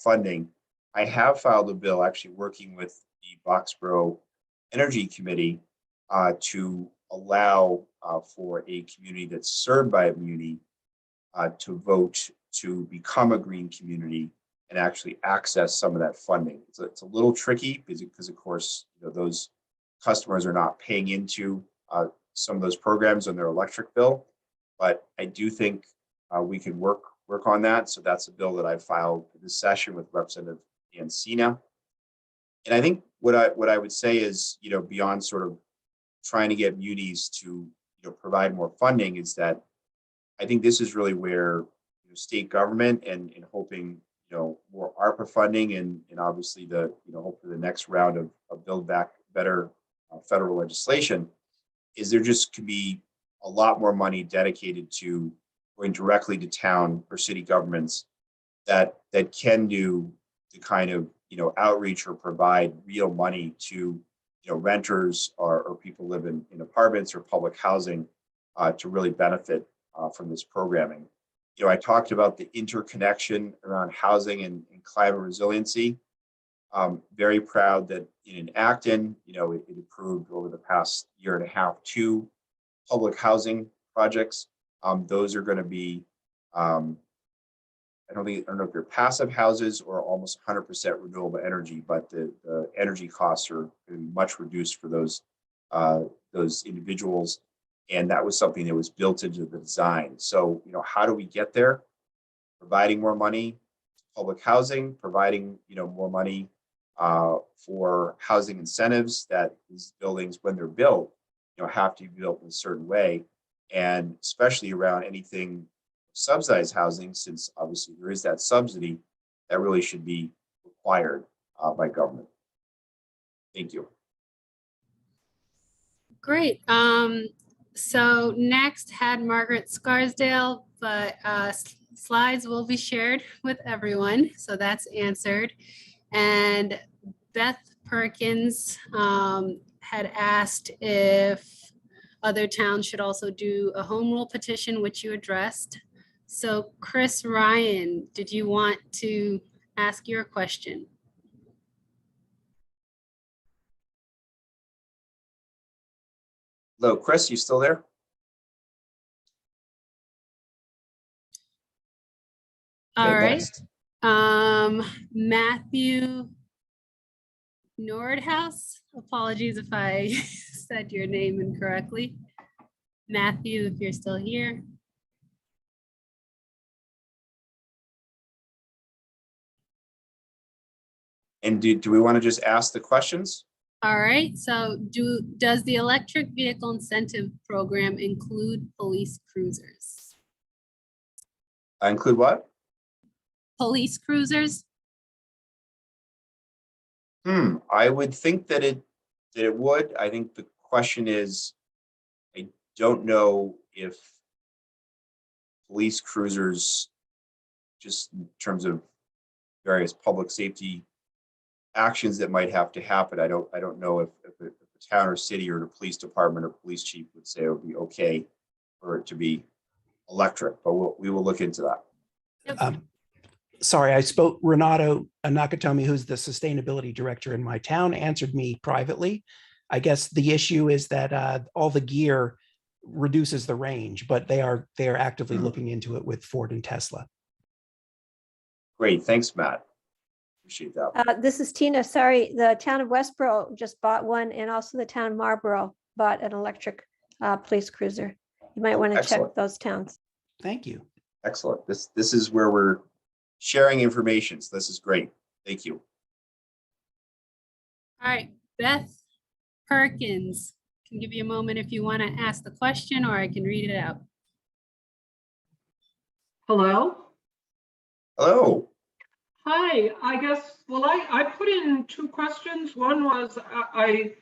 [SPEAKER 1] funding. I have filed a bill, actually working with the Boxborough Energy Committee, to allow for a community that's served by a muni to vote to become a green community and actually access some of that funding. It's a little tricky because of course, those customers are not paying into some of those programs on their electric bill, but I do think we can work on that. So that's a bill that I filed this session with Representative Ancina. And I think what I would say is, beyond sort of trying to get munis to provide more funding, is that I think this is really where state government and hoping more ARPA funding and obviously hopefully the next round of Build Back Better federal legislation, is there just could be a lot more money dedicated to going directly to town or city governments that can do the kind of outreach or provide real money to renters or people live in apartments or public housing to really benefit from this programming. I talked about the interconnection around housing and climate resiliency. Very proud that in Acton, it approved over the past year and a half 2 public housing projects. Those are going to be, I don't know if they're passive houses or almost 100% renewable energy, but the energy costs are going to be much reduced for those individuals. And that was something that was built into the design. So, how do we get there? Providing more money to public housing, providing, more money for housing incentives, that these buildings, when they're built, have to be built in a certain way. And especially around anything subsidized housing, since obviously there is that subsidy, that really should be required by government. Thank you.
[SPEAKER 2] Great. So next had Margaret Scarsdale, but slides will be shared with everyone. So that's answered. And Beth Perkins had asked if other towns should also do a home rule petition, which you addressed. So Chris Ryan, did you want to ask your question?
[SPEAKER 1] Hello, Chris, you still there?
[SPEAKER 2] All right.
[SPEAKER 1] Next.
[SPEAKER 2] Matthew Nordhaus. Apologies if I said your name incorrectly. Matthew, if you're still here.
[SPEAKER 1] And do we want to just ask the questions?
[SPEAKER 2] All right, so does the electric vehicle incentive program include police cruisers?
[SPEAKER 1] Include what?
[SPEAKER 2] Police cruisers?
[SPEAKER 1] I would think that it would. I think the question is, I don't know if police cruisers, just in terms of various public safety actions that might have to happen. I don't know if a town or city or the police department or police chief would say it would be okay for it to be electric, but we will look into that.
[SPEAKER 4] Sorry, I spoke, Renato Nakatomi, who's the sustainability director in my town, answered me privately. I guess the issue is that all the gear reduces the range, but they are actively looking into it with Ford and Tesla.
[SPEAKER 1] Great, thanks, Matt. Appreciate that.
[SPEAKER 3] This is Tina. Sorry, the town of Westboro just bought one, and also the town of Marlboro bought an electric police cruiser. You might want to check
[SPEAKER 1] Excellent.
[SPEAKER 3] those towns.
[SPEAKER 4] Thank you.
[SPEAKER 1] Excellent. This is where we're sharing information. So this is great. Thank you.
[SPEAKER 2] All right, Beth Perkins, can give you a moment if you want to ask the question, or I can read it out.
[SPEAKER 5] Hello?
[SPEAKER 1] Hello.
[SPEAKER 5] Hi, I guess, well, I put in two questions. One was, I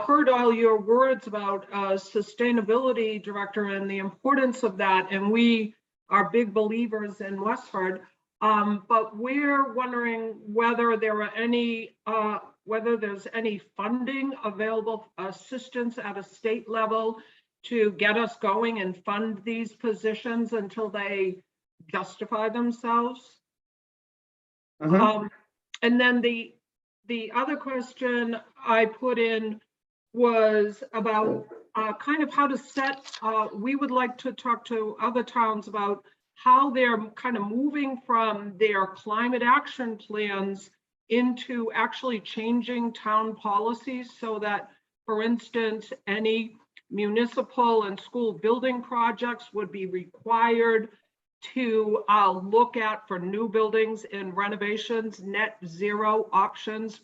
[SPEAKER 5] heard all your words about sustainability director and the importance of that, and we are big believers in Westford. But we're wondering whether there are any, whether there's any funding available, assistance at a state level to get us going and fund these positions until they justify themselves.
[SPEAKER 1] Mhm.
[SPEAKER 5] And then the other question I put in was about kind of how to set, we would like to talk to other towns about how they're kind of moving from their climate action plans into actually changing town policies so that, for instance, any municipal and school building projects would be required to look at, for new buildings and renovations, net zero options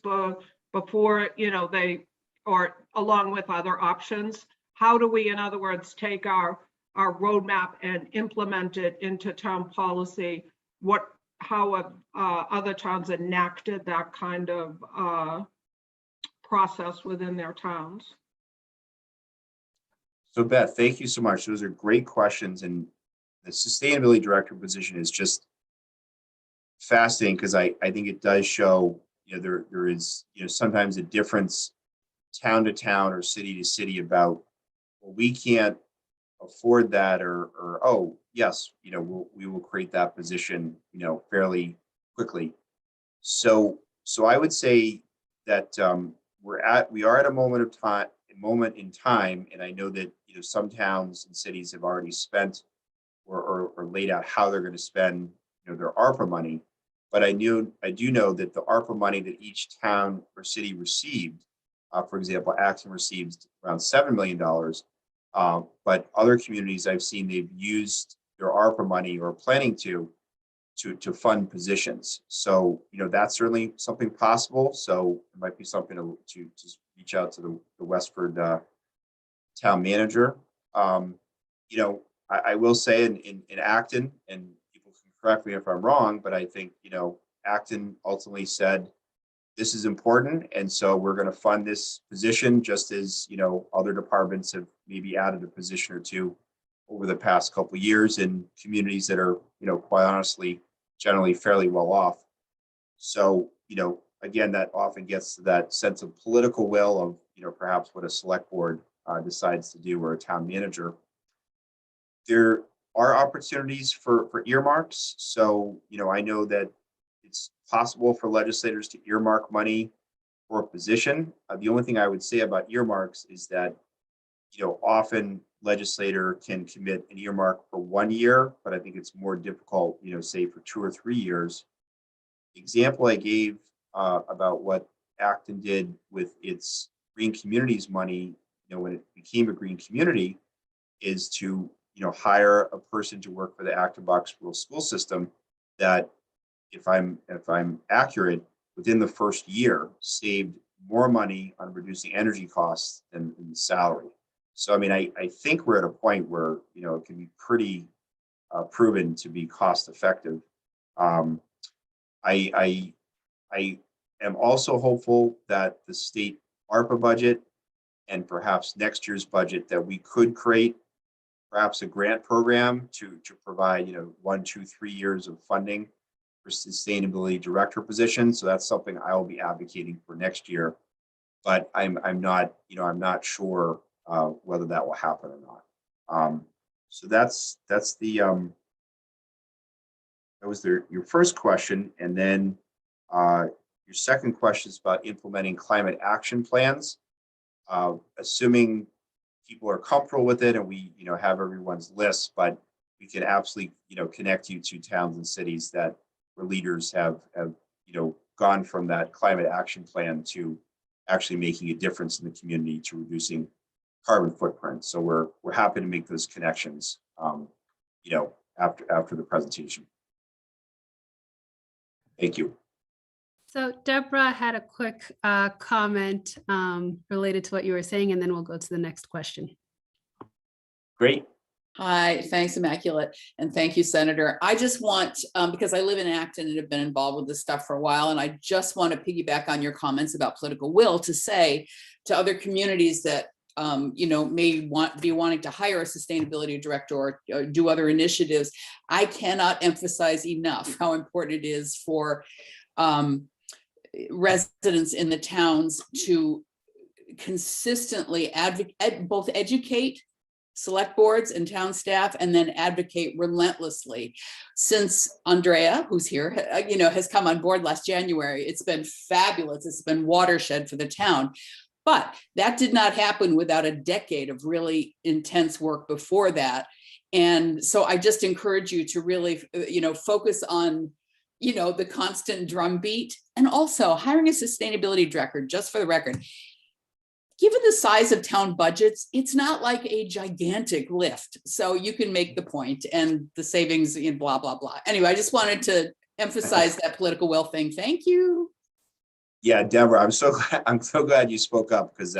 [SPEAKER 5] before, you know, they, or along with other options. How do we, in other words, take our roadmap and implement it into town policy? How have other towns enacted that kind of process within their towns?
[SPEAKER 1] So Beth, thank you so much. Those are great questions, and the sustainability director position is just fascinating because I think it does show, you know, there is, you know, sometimes a difference town to town or city to city about, well, we can't afford that, or oh yes, you know, we will create that position, you know, fairly quickly. So I would say that we are at a moment in time, and I know that, you know, some towns and cities have already spent or laid out how they're going to spend, you know, their ARPA money. But I do know that the ARPA money that each town or city received, for example, Acton received around $7 million. But other communities I've seen, they've used their ARPA money or planning to fund positions. So, you know, that's certainly something possible. So it might be something to just reach out to the Westford town manager. You know, I will say in Acton, and people can correct me if I'm wrong, but I think, you know, Acton ultimately said, this is important, and so we're going to fund this position, just as, you know, other departments have maybe added a position or two over the past couple of years in communities that are, you know, quite honestly, generally fairly well off. So, you know, again, that often gets to that sense of political will of, you know, perhaps what a select board decides to do, or a town manager. There are opportunities for earmarks. So, you know, I know that it's possible for legislators to earmark money for a position. The only thing I would say about earmarks is that, you know, often legislator can commit an earmark for 1 year, but I think it's more difficult, you know, say for 2 or 3 years. The example I gave about what Acton did with its green communities money, you know, when it became a green community, is to, you know, hire a person to work for the Acton Box Rural School System that, if I'm accurate, within the first year saved more money on reducing energy costs than the salary. So I mean, I think we're at a point where, you know, it can be pretty proven to be cost effective. I am also hopeful that the state ARPA budget and perhaps next year's budget, that we could create perhaps a grant program to provide 1, 2, 3 years of funding for sustainability director position. So that's something I will be advocating for next year, but I'm not sure whether that will happen or not. So that's the that was your first question, and then your second question is about implementing climate action plans. Assuming people are comfortable with it and we have everyone's list, but we can absolutely connect you to towns and cities that where leaders have gone from that climate action plan to actually making a difference in the community, to reducing carbon footprint. So we're happy to make those connections after the presentation. Thank you.
[SPEAKER 2] So Deborah had a quick comment related to what you were saying, and then we'll go to the next question.
[SPEAKER 1] Great.
[SPEAKER 6] Hi, thanks, Immaculate. And thank you, Senator. I just want, because I live in Acton and have been involved with this stuff for a while, and I just want to piggyback on your comments about political will to say to other communities that may be wanting to hire a sustainability director or do other initiatives. I cannot emphasize enough how important it is for residents in the towns to consistently both educate select boards and town staff, and then advocate relentlessly. Since Andrea, who's here, has come on board last January, it's been fabulous. It's been watershed for the town. But that did not happen without a decade of really intense work before that. And so I just encourage you to really, focus on, the constant drumbeat, and also hiring a sustainability director, just for the record. Given the size of town budgets, it's not like a gigantic lift. So you can make the point and the savings in blah, blah, blah. Anyway, I just wanted to emphasize that political will thing. Thank you.
[SPEAKER 1] Yeah, Deborah, I'm so glad you spoke up, because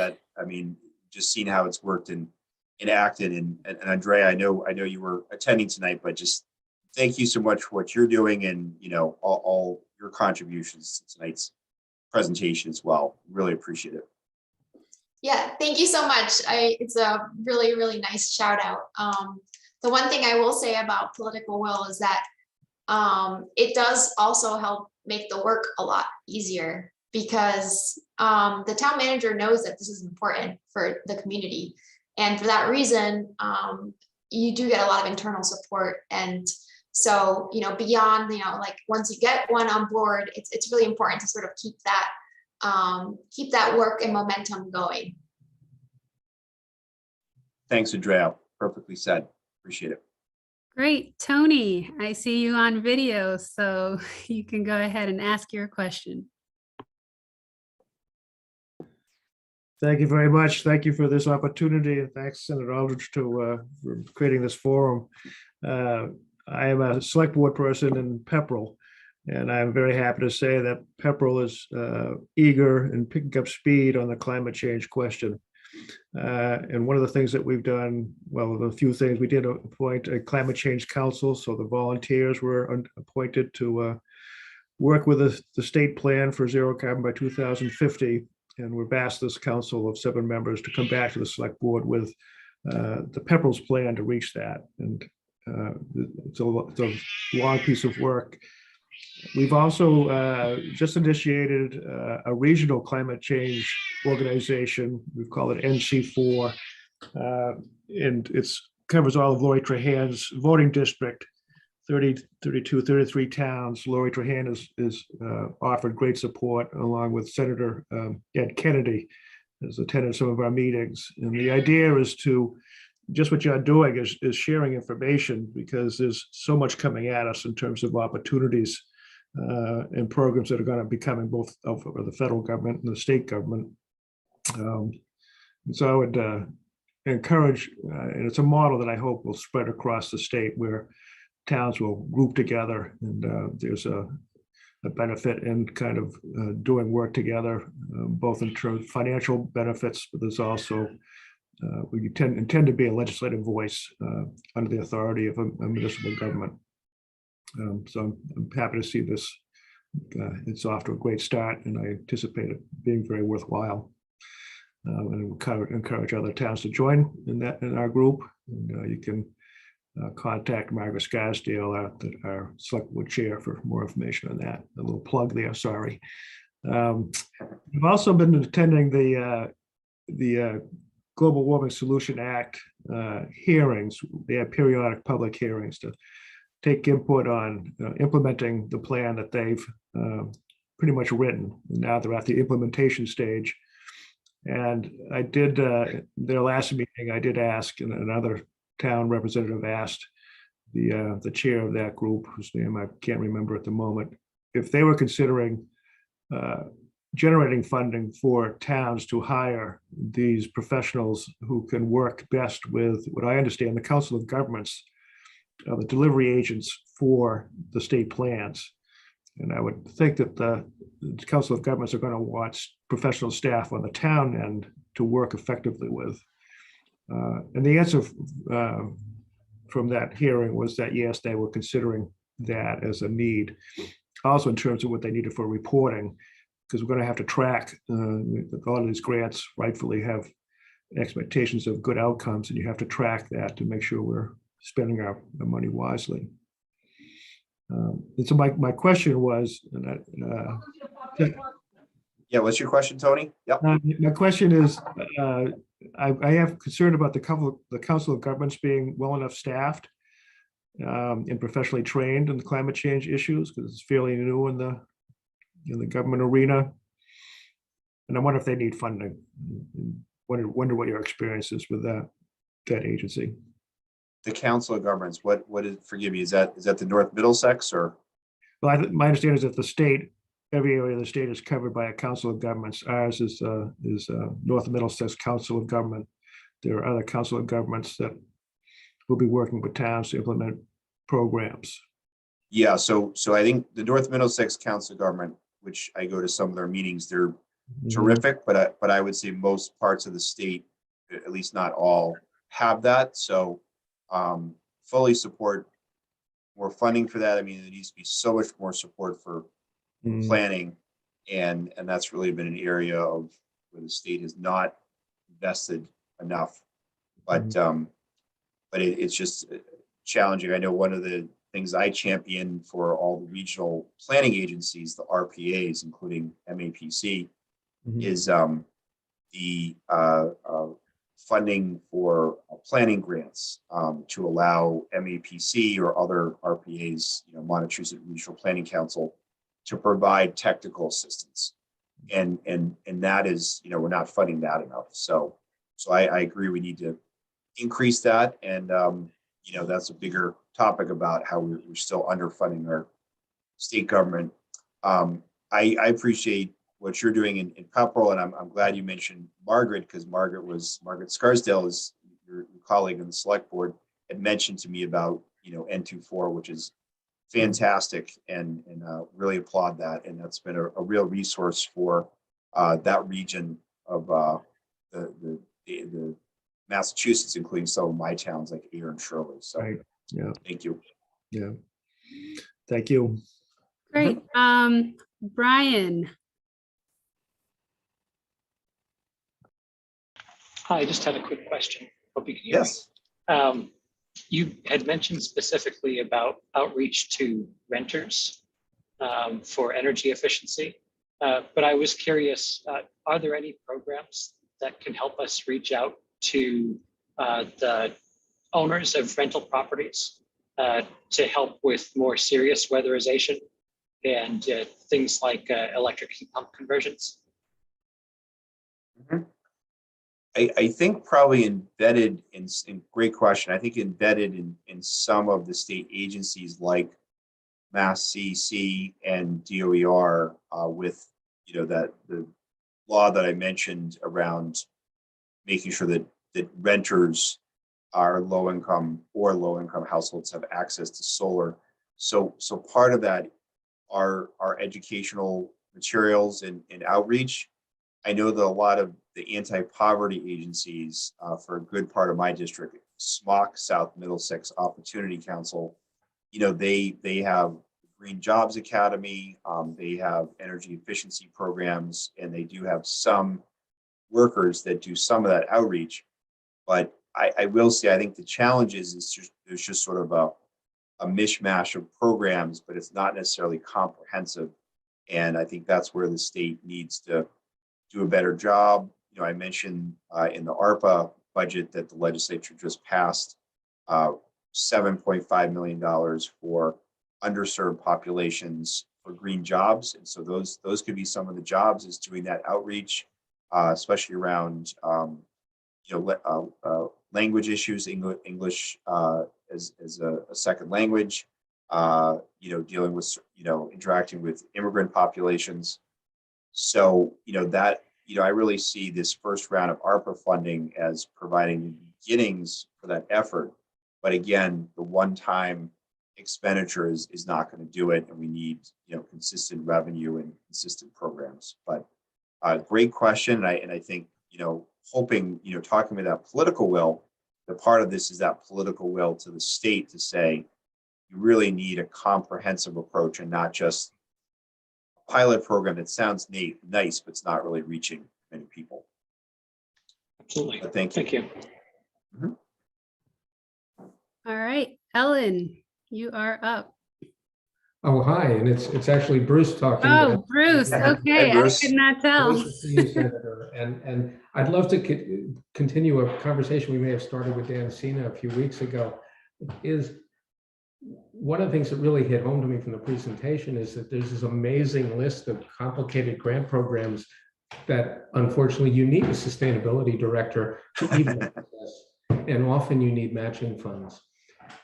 [SPEAKER 1] just seeing how it's worked in Acton, and Andrea, I know you were attending tonight, but just thank you so much for what you're doing, and all your contributions to tonight's presentation as well. Really appreciate it.
[SPEAKER 7] Yeah, thank you so much. It's a really, really nice shout out. The one thing I will say about political will is that it does also help make the work a lot easier, because the town manager knows that this is important for the community. And for that reason, you do get a lot of internal support. And so, beyond, like once you get one on board, it's really important to sort of keep that work and momentum going.
[SPEAKER 1] Thanks, Andrea. Perfectly said. Appreciate it.
[SPEAKER 2] Great. Tony, I see you on video, so you can go ahead and ask your question.
[SPEAKER 8] Thank you very much. Thank you for this opportunity. And thanks, Senator Eldridge, for creating this forum. I am a select board person in Pepperell, and I'm very happy to say that Pepperell is eager and picking up speed on the climate change question. And one of the things that we've done, well, a few things, we did appoint a climate change council. So the volunteers were appointed to work with the state plan for zero carbon by 2050. And we've asked this council of 7 members to come back to the select board with the Pepperell's plan to reach that. And it's a long piece of work. We've also just initiated a regional climate change organization. We call it NC4, and it covers all of Lori Trahan's voting district, 33 towns. Lori Trahan is offered great support, along with Senator Ed Kennedy, has attended some of our meetings. And the idea is to, just what you're doing is sharing information, because there's so much coming at us in terms of opportunities and programs that are going to be coming both of the federal government and the state government. So I would encourage, and it's a model that I hope will spread across the state, where towns will group together, and there's a benefit in kind of doing work together, both in terms of financial benefits, but there's also we intend to be a legislative voice under the authority of a municipal government. So I'm happy to see this. It's off to a great start, and I anticipate it being very worthwhile. And encourage other towns to join in our group. And, you can contact Margaret Scarsdale, our select board chair, for more information on that. A little plug there. Sorry. I've also been attending the Global Warming Solution Act hearings. They have periodic public hearings to take input on implementing the plan that they've pretty much written. Now they're at the implementation stage. And I did, their last meeting, I did ask, and another town representative asked the chair of that group, whose name I can't remember at the moment, if they were considering generating funding for towns to hire these professionals who can work best with what I understand the Council of Governments, the delivery agents for the state plans. And I would think that the Council of Governments are going to want professional staff on the town end to work effectively with. And the answer from that hearing was that, yes, they were considering that as a need. Also in terms of what they needed for reporting, because we're going to have to track a lot of these grants rightfully have expectations of good outcomes, and you have to track that to make sure we're spending our money wisely. And so my question was,
[SPEAKER 1] Yeah, what's your question, Tony? Yep.
[SPEAKER 8] my question is, I have concern about the Council of Governments being well enough staffed and professionally trained in the climate change issues, because it's fairly new in the government arena. And I wonder if they need funding. Wonder what your experience is with that agency.
[SPEAKER 1] The Council of Governments, what is, forgive me, is that the North Middlesex or?
[SPEAKER 8] Well, my understanding is that the state, every area of the state is covered by a Council of Governments. Ours is North Middlesex Council of Government. There are other Council of Governments that will be working with towns to implement programs.
[SPEAKER 1] Yeah, so I think the North Middlesex Council of Government, which I go to some of their meetings, they're terrific, but I would say most parts of the state, at least not all, have that. So fully support more funding for that. I mean, there needs to be so much more support for planning, and that's really been an area of where the state has not invested enough. But it's just challenging. I know one of the things I champion for all the regional planning agencies, the RPAs, including MAPC, is the funding for planning grants to allow MAPC or other RPAs, Montezuma Regional Planning Council, to provide technical assistance. And that is, we're not funding that enough. So I agree, we need to increase that. And, that's a bigger topic about how we're still underfunding our state government. I appreciate what you're doing in Pepperell, and I'm glad you mentioned Margaret, because Margaret Scarsdale is your colleague in the select board, had mentioned to me about N24, which is fantastic, and really applaud that. And that's been a real resource for that region of the Massachusetts, including some of my towns like Ayer and Shirley. So
[SPEAKER 8] right. Yeah.
[SPEAKER 1] Thank you.
[SPEAKER 8] Yeah. Thank you.
[SPEAKER 2] Great. Brian.
[SPEAKER 9] Hi, I just had a quick question. Hope you can hear
[SPEAKER 1] Yes.
[SPEAKER 9] me. You had mentioned specifically about outreach to renters for energy efficiency, but I was curious, are there any programs that can help us reach out to the owners of rental properties to help with more serious weatherization and things like electric heat pump conversions?
[SPEAKER 1] Mm-hmm. I think probably embedded in great question. I think embedded in some of the state agencies like Mass CC and DOER with that the law that I mentioned around making sure that renters are low income households have access to solar. So part of that are educational materials and outreach. I know that a lot of the anti-poverty agencies for a good part of my district, SMOC, South Middlesex Opportunity Council, they have Green Jobs Academy, they have energy efficiency programs, and they do have some workers that do some of that outreach. But I will say, I think the challenge is there's just sort of a mishmash of programs, but it's not necessarily comprehensive. And I think that's where the state needs to do a better job. I mentioned in the ARPA budget that the legislature just passed $7.5 million for underserved populations for green jobs. And so those could be some of the jobs, is doing that outreach, especially around language issues, English as a second language, dealing with, interacting with immigrant populations. So, I really see this first round of ARPA funding as providing the beginnings for that effort. But again, the one-time expenditure is not going to do it. And we need, consistent revenue and consistent programs. But great question. And I think, hoping, talking about that political will, the part of this is that political will to the state to say, you really need a comprehensive approach and not just a pilot program that sounds nice, but it's not really reaching many people.
[SPEAKER 9] Absolutely.
[SPEAKER 1] But thank you.
[SPEAKER 9] Thank you.
[SPEAKER 1] Mhm.
[SPEAKER 2] All right, Ellen, you are up.
[SPEAKER 10] Oh, hi, and it's actually Bruce talking.
[SPEAKER 2] Oh, Bruce, okay, I
[SPEAKER 1] Bruce.
[SPEAKER 2] could not tell.
[SPEAKER 10] Bruce, to you, Senator. And I'd love to continue a conversation we may have started with Dan Cena a few weeks ago. Is one of the things that really hit home to me from the presentation is that there's this amazing list of complicated grant programs that unfortunately you need a sustainability director to even access, and often you need matching funds.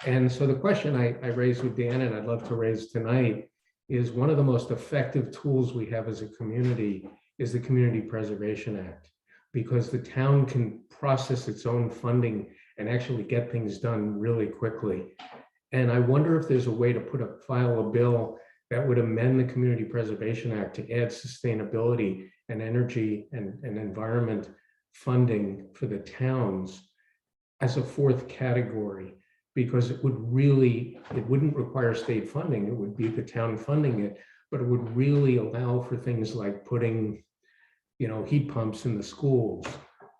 [SPEAKER 10] And so the question I raised with Dan, and I'd love to raise tonight, is one of the most effective tools we have as a community is the Community Preservation Act, because the town can process its own funding and actually get things done really quickly. And I wonder if there's a way to file a bill that would amend the Community Preservation Act to add sustainability and energy and environment funding for the towns as a fourth category. Because it wouldn't require state funding, it would be the town funding it, but it would really allow for things like putting, heat pumps in the schools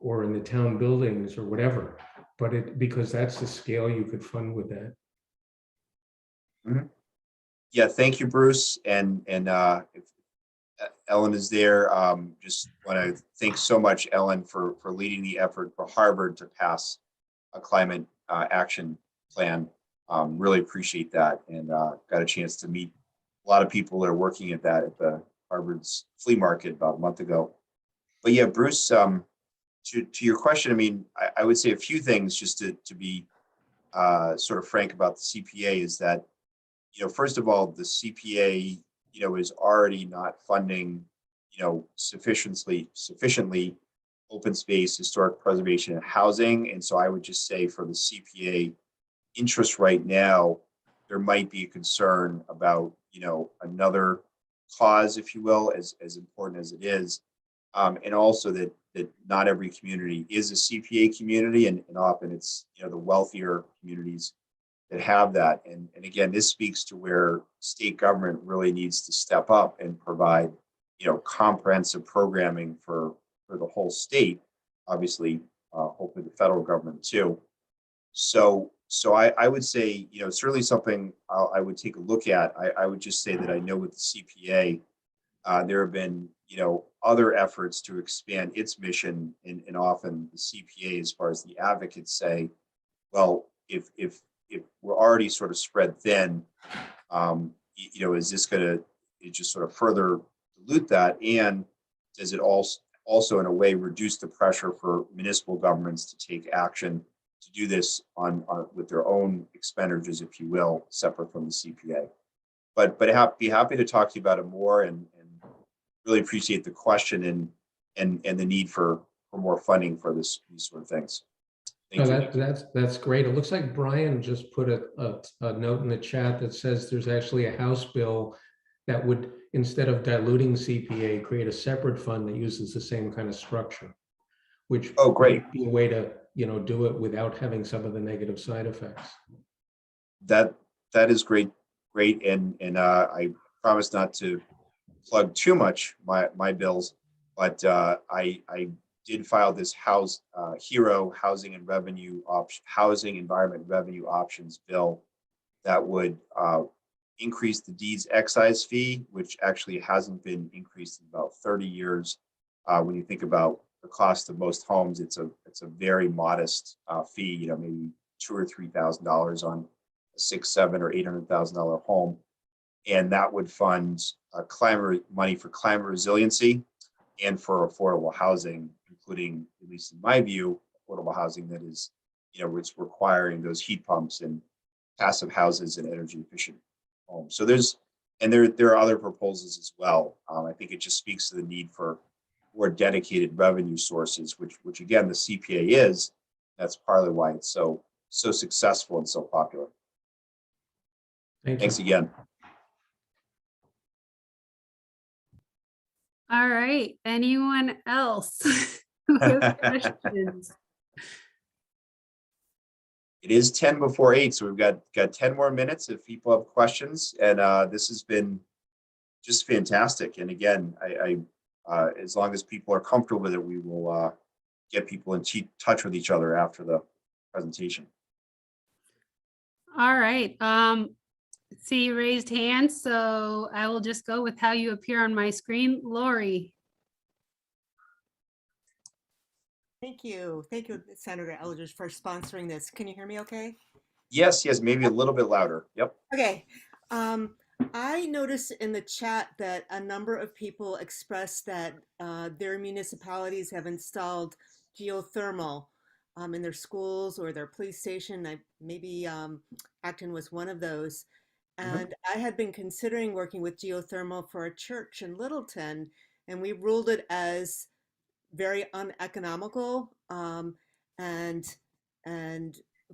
[SPEAKER 10] or in the town buildings or whatever. But because that's the scale you could fund with that.
[SPEAKER 1] Mm-hmm. Yeah, thank you, Bruce. And if Ellen is there, just want to thank so much, Ellen, for leading the effort for Harvard to pass a climate action plan. Really appreciate that, and got a chance to meet a lot of people that are working at that at the Harvard's flea market about a month ago. But yeah, Bruce, to your question, I mean, I would say a few things just to be sort of frank about the CPA is that, first of all, the CPA, is already not funding, sufficiently open space, historic preservation, and housing. And so I would just say for the CPA interest right now, there might be a concern about, another cause, if you will, as important as it is. And also that not every community is a CPA community, and often it's, the wealthier communities that have that. And again, this speaks to where state government really needs to step up and provide, comprehensive programming for the whole state, obviously, hopefully the federal government too. So I would say, certainly something I would take a look at. I would just say that I know with the CPA, there have been, other efforts to expand its mission, and often the CPA, as far as the advocates say, well, if we're already sort of spread thin, is this going to just sort of further dilute that? And does it also in a way reduce the pressure for municipal governments to take action to do this on with their own expenditures, if you will, separate from the CPA? But be happy to talk to you about it more, and really appreciate the question and the need for more funding for these sort of things. Thank you.
[SPEAKER 10] That's great. It looks like Brian just put a note in the chat that says there's actually a House bill that would instead of diluting CPA, create a separate fund that uses the same kind of structure, which
[SPEAKER 1] Oh, great.
[SPEAKER 10] might be a way to, do it without having some of the negative side effects.
[SPEAKER 1] That is great, and I promise not to plug too much my bills, but I did file this HERO housing environment revenue options bill that would increase the deeds excise fee, which actually hasn't been increased in about 30 years. When you think about the cost of most homes, it's a very modest fee, maybe $2,000 or $3,000 on a $600,000, $700,000 or $800,000 home, and that would fund money for climate resiliency and for affordable housing, including, at least in my view, affordable housing that is, it's requiring those heat pumps and passive houses and energy efficient homes. So there are other proposals as well. I think it just speaks to the need for more dedicated revenue sources, which again, the CPA is. That's partly why it's so successful and so popular. Thanks again.
[SPEAKER 2] All right, anyone else who has questions?
[SPEAKER 1] It is 10 before 8, so we've got 10 more minutes if people have questions. And this has been just fantastic. And again, I as long as people are comfortable with it, we will get people in touch with each other after the presentation.
[SPEAKER 2] All right. See raised hands, so I will just go with how you appear on my screen. Lori.
[SPEAKER 11] Thank you, Senator Eldridge, for sponsoring this. Can you hear me okay?
[SPEAKER 1] Yes, maybe a little bit louder. Yep.
[SPEAKER 11] Okay. I noticed in the chat that a number of people expressed that their municipalities have installed geothermal in their schools or their police station. Maybe Acton was one of those. And I had been considering working with geothermal for a church in Littleton, and we ruled it as very uneconomical and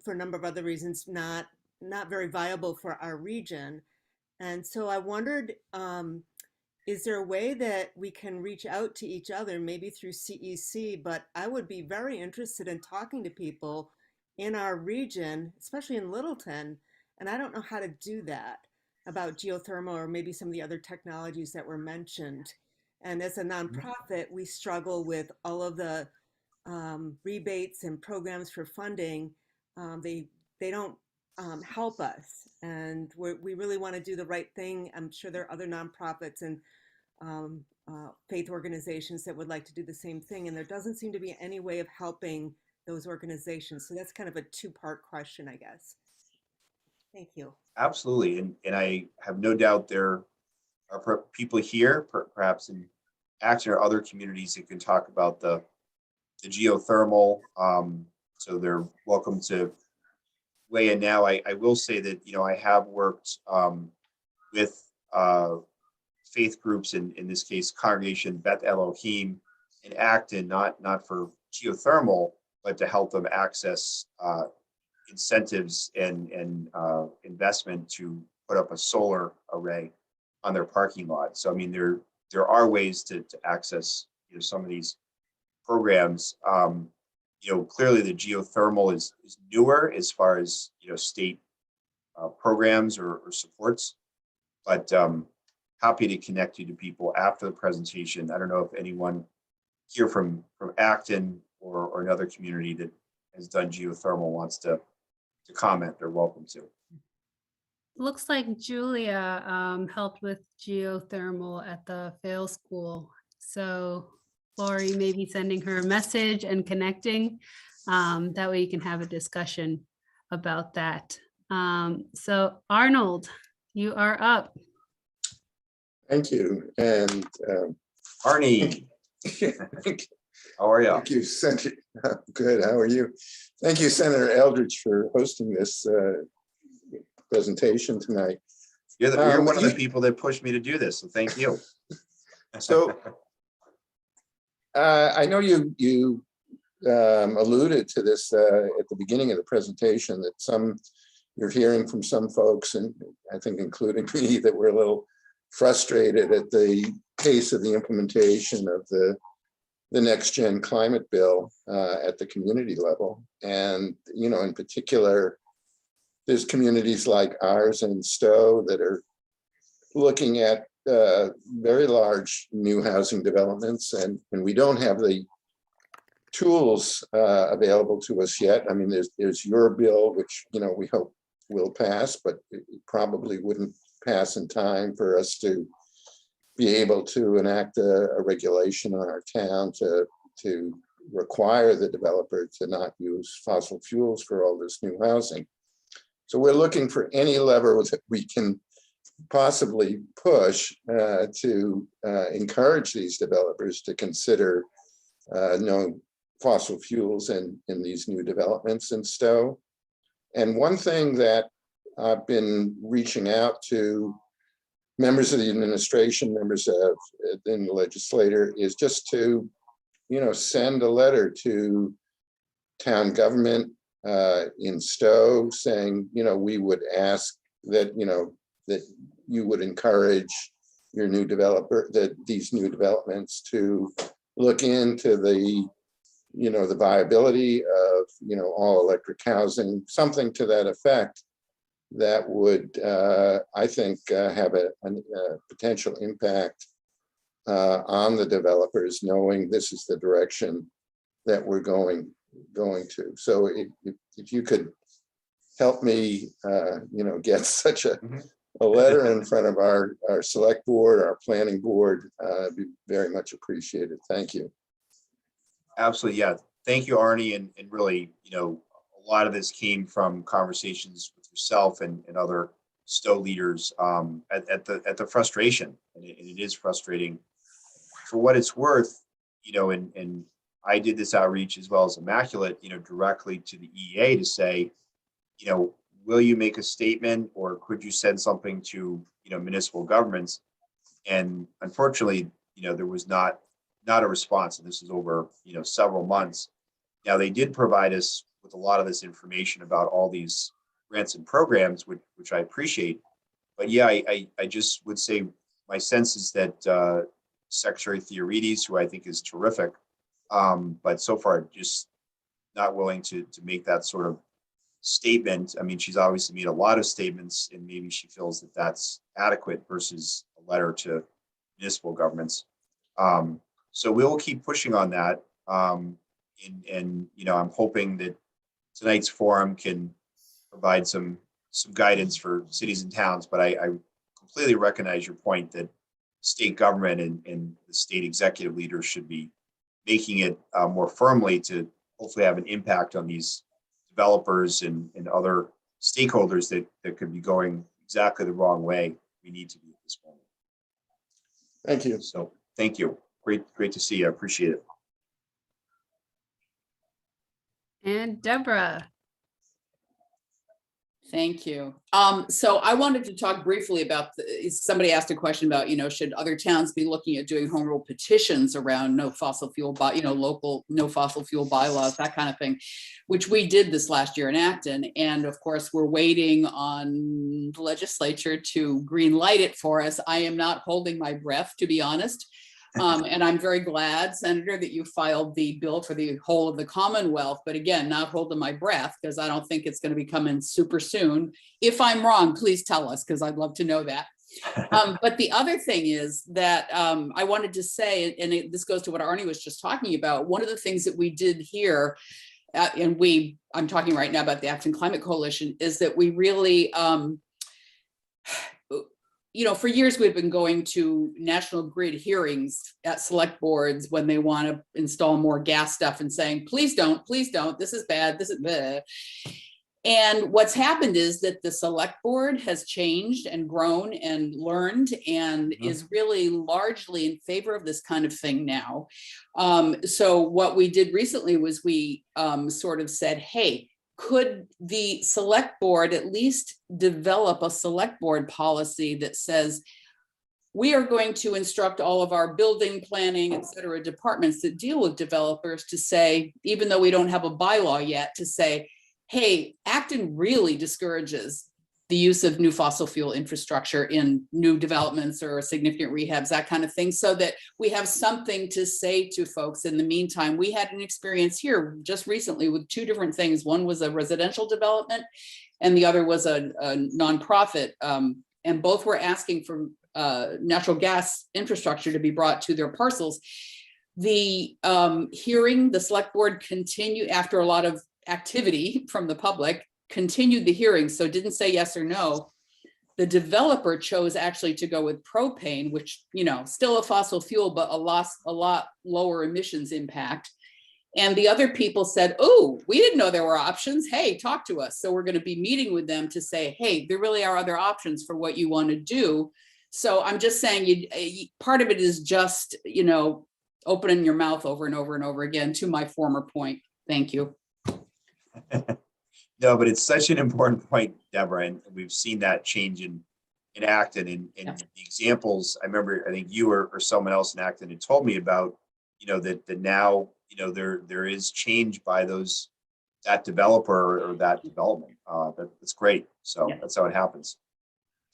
[SPEAKER 11] for a number of other reasons, not very viable for our region. And so I wondered, is there a way that we can reach out to each other, maybe through CEC, but I would be very interested in talking to people in our region, especially in Littleton, and I don't know how to do that, about geothermal or maybe some of the other technologies that were mentioned. And as a nonprofit, we struggle with all of the rebates and programs for funding. They don't help us, and we really want to do the right thing. I'm sure there are other nonprofits and faith organizations that would like to do the same thing, and there doesn't seem to be any way of helping those organizations. So that's kind of a two-part question, I guess. Thank you.
[SPEAKER 1] Absolutely, and I have no doubt there are people here, perhaps in Acton or other communities, that can talk about the geothermal. So they're welcome to weigh in now. I will say that I have worked with faith groups, in this case Congregation Beth Elohim in Acton, not for geothermal, but to help them access incentives and investment to put up a solar array on their parking lot. So I mean, there are ways to access some of these programs. Clearly the geothermal is newer as far as state programs or supports, but happy to connect you to people after the presentation. I don't know if anyone here from Acton or another community that has done geothermal wants to comment. They're welcome to.
[SPEAKER 2] Looks like Julia helped with geothermal at the Vail School. So Lori, maybe sending her a message and connecting. That way you can have a discussion about that. So Arnold, you are up.
[SPEAKER 12] Thank you. And
[SPEAKER 1] Arnie, how are you?
[SPEAKER 12] thank you, Senator. Good. How are you? Thank you, Senator Eldridge, for hosting this presentation tonight.
[SPEAKER 1] You're one of the people that pushed me to do this, so thank you.
[SPEAKER 12] So I know you alluded to this at the beginning of the presentation, that you're hearing from some folks, and I think including me, that we're a little frustrated at the pace of the implementation of the next gen climate bill at the community level. And, you know, in particular, there's communities like ours in Stowe that are looking at very large new housing developments, and we don't have the tools available to us yet. I mean, there's your bill, which, you know, we hope will pass, but it probably wouldn't pass in time for us to be able to enact a regulation on our town to require the developer to not use fossil fuels for all this new housing. So we're looking for any lever that we can possibly push to encourage these developers to consider no fossil fuels in these new developments in Stowe. And one thing that I've been reaching out to members of the administration, members of in the legislature, is just to, you know, send a letter to town government in Stowe saying, you know, we would ask that, you know, that you would encourage your new developer, that these new developments to look into the, you know, the viability of, you know, all electric housing, something to that effect that would, I think, have a potential impact on the developers, knowing this is the direction that we're going to. So if you could help me, you know, get such a letter in front of our select board, our planning board, be very much appreciated. Thank you.
[SPEAKER 1] Absolutely, yeah. Thank you, Arnie, and really, you know, a lot of this came from conversations with yourself and other Stowe leaders at the frustration, and it is frustrating. For what it's worth, you know, and I did this outreach as well as Immaculate, you know, directly to the EEA to say, you know, will you make a statement or could you send something to, you know, municipal governments? And unfortunately, you know, there was not a response, and this is over, you know, several months. Now they did provide us with a lot of this information about all these grants and programs, which I appreciate. But yeah, I just would say my sense is that Secretary Theorides, who I think is terrific, but so far just not willing to make that sort of statement. I mean, she's obviously made a lot of statements, and maybe she feels that that's adequate versus a letter to municipal governments. So we'll keep pushing on that. And you know, I'm hoping that tonight's forum can provide some guidance for cities and towns. But I completely recognize your point that state government and the state executive leaders should be making it more firmly to hopefully have an impact on these developers and other stakeholders that could be going exactly the wrong way we need to be at this moment.
[SPEAKER 12] Thank you.
[SPEAKER 1] So thank you. Great to see you. I appreciate it.
[SPEAKER 2] And Deborah.
[SPEAKER 6] Thank you. So I wanted to talk briefly about, somebody asked a question about, you know, should other towns be looking at doing home rule petitions around no fossil fuel, you know, local no fossil fuel bylaws, that kind of thing, which we did this last year in Acton. And of course, we're waiting on the legislature to green light it for us. I am not holding my breath, to be honest. And I'm very glad, Senator, that you filed the bill for the whole of the Commonwealth, but again, not holding my breath because I don't think it's going to be coming super soon. If I'm wrong, please tell us because I'd love to know that. But the other thing is that I wanted to say, and this goes to what Arnie was just talking about, one of the things that we did here, and I'm talking right now about the Acton Climate Coalition, is that we really, you know, for years we've been going to National Grid hearings at select boards when they want to install more gas stuff and saying, please don't, this is bad, this is bad. And what's happened is that the select board has changed and grown and learned and is really largely in favor of this kind of thing now. So what we did recently was we sort of said, hey, could the select board at least develop a select board policy that says we are going to instruct all of our building, planning, et cetera, departments that deal with developers to say, even though we don't have a bylaw yet, to say, hey, Acton really discourages the use of new fossil fuel infrastructure in new developments or significant rehabs, that kind of thing, so that we have something to say to folks. In the meantime, we had an experience here just recently with two different things. One was a residential development and the other was a nonprofit. And both were asking for natural gas infrastructure to be brought to their parcels. The hearing, the select board continued after a lot of activity from the public, continued the hearing, so didn't say yes or no. The developer chose actually to go with propane, which, you know, still a fossil fuel, but a lot lower emissions impact. And the other people said, oh, we didn't know there were options. Hey, talk to us. So we're going to be meeting with them to say, hey, there really are other options for what you want to do. So I'm just saying, part of it is just, you know, opening your mouth over and over and over again, to my former point. Thank you.
[SPEAKER 1] No, but it's such an important point, Deborah, and we've seen that change in Acton, and the examples. I remember, I think you or someone else in Acton had told me about, you know, that now, you know, there is change by that developer or that development. That's great. So that's how it happens.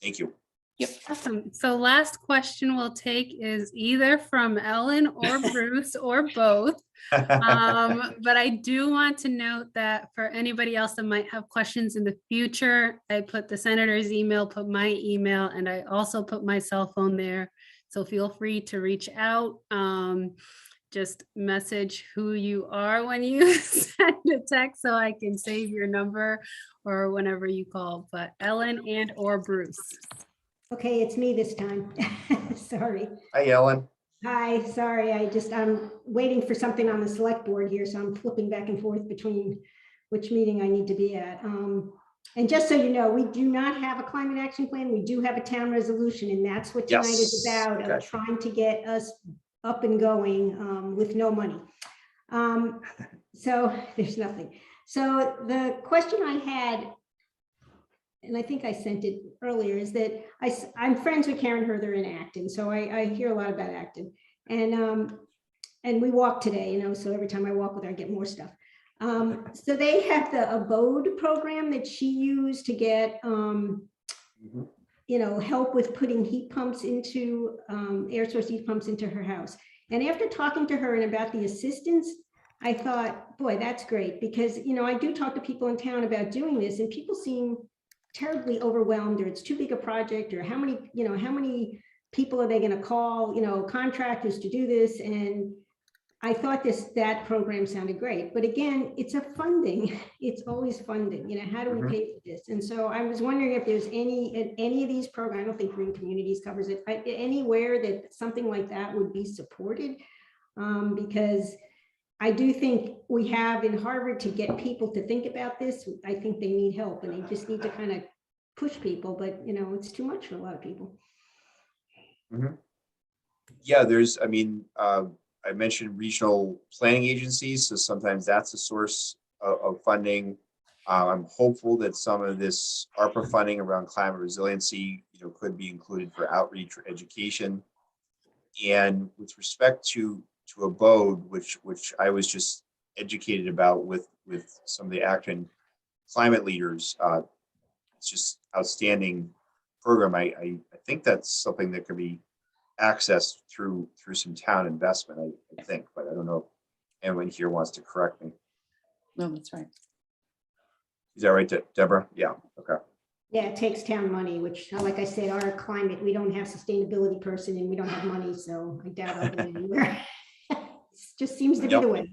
[SPEAKER 1] Thank you.
[SPEAKER 6] Yep.
[SPEAKER 2] Awesome. So last question we'll take is either from Ellen or Bruce or both. But I do want to note that for anybody else that might have questions in the future, I put the senator's email, put my email, and I also put my cell phone there. So feel free to reach out. Just message who you are when you send a text so I can save your number or whenever you call, but Ellen and or Bruce.
[SPEAKER 13] Okay, it's me this time. Sorry.
[SPEAKER 1] Hi, Ellen.
[SPEAKER 13] Hi, sorry. I'm waiting for something on the select board here, so I'm flipping back and forth between which meeting I need to be at. And just so you know, we do not have a climate action plan. We do have a town resolution, and that's what tonight is about, of trying to get us up and going with no money. So there's nothing. So the question I had, and I think I sent it earlier, is that I'm friends with Karen Herther in Acton, so I hear a lot about Acton, and we walk today, you know, so every time I walk with her, I get more stuff. So they have the Abode program that she used to get, you know, help with putting heat pumps into air source heat pumps into her house. And after talking to her and about the assistance, I thought, boy, that's great, because, you know, I do talk to people in town about doing this, and people seem terribly overwhelmed, or it's too big a project, or how many people are they going to call, you know, contractors to do this. And I thought that program sounded great, but again, it's a funding. It's always funding. You know, how do we pay for this? And so I was wondering if there's any of these programs. I don't think Green Communities covers it. Anywhere that something like that would be supported, because I do think we have in Harvard to get people to think about this. I think they need help, and they just need to kind of push people, but you know, it's too much for a lot of people.
[SPEAKER 1] Yeah, I mentioned regional planning agencies, so sometimes that's a source of funding. I'm hopeful that some of this ARPA funding around climate resiliency, you know, could be included for outreach or education. And with respect to Abode, which I was just educated about with some of the Acton climate leaders, it's just outstanding program. I think that's something that could be accessed through some town investment, I think, but I don't know if anyone here wants to correct me.
[SPEAKER 6] No, that's right.
[SPEAKER 1] Is that right, Deborah? Yeah, okay.
[SPEAKER 13] Yeah, it takes town money, which, like I said, our climate, we don't have sustainability person and we don't have money, so I doubt I'll get anywhere. It just seems to be the way.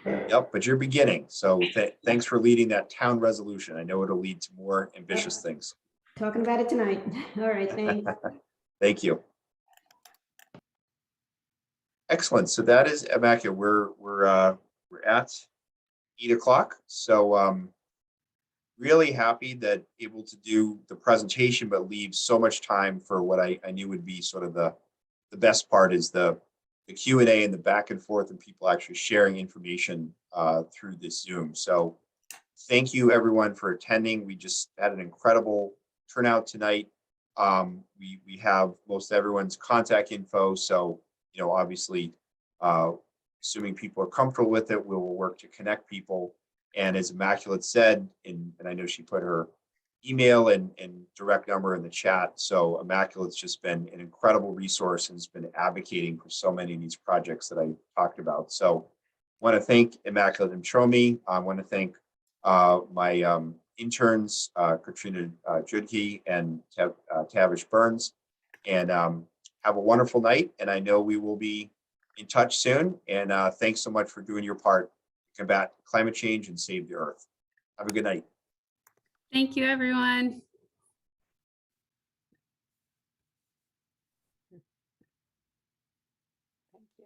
[SPEAKER 1] Yep, but you're beginning. So thanks for leading that town resolution. I know it'll lead to more ambitious things.
[SPEAKER 13] Talking about it tonight. All right, thanks.
[SPEAKER 1] Thank you. Excellent. So that is immaculate. We're at 8 o'clock. So really happy that able to do the presentation, but leave so much time for what I knew would be sort of the best part, is the Q&A and the back and forth, and people actually sharing information through this Zoom. So thank you everyone for attending. We just had an incredible turnout tonight. We have most everyone's contact info. So, you know, obviously, assuming people are comfortable with it, we will work to connect people. And as Immaculate said, and I know she put her email and direct number in the chat. So Immaculate's just been an incredible resource and has been advocating for so many of these projects that I talked about. So I want to thank Immaculate and Tromi. I want to thank my interns, Katrina Judke and Tavish Burns, and have a wonderful night. And I know we will be in touch soon. And thanks so much for doing your part to combat climate change and save the earth. Have a good night.
[SPEAKER 2] Thank you, everyone.
[SPEAKER 3] Thank you.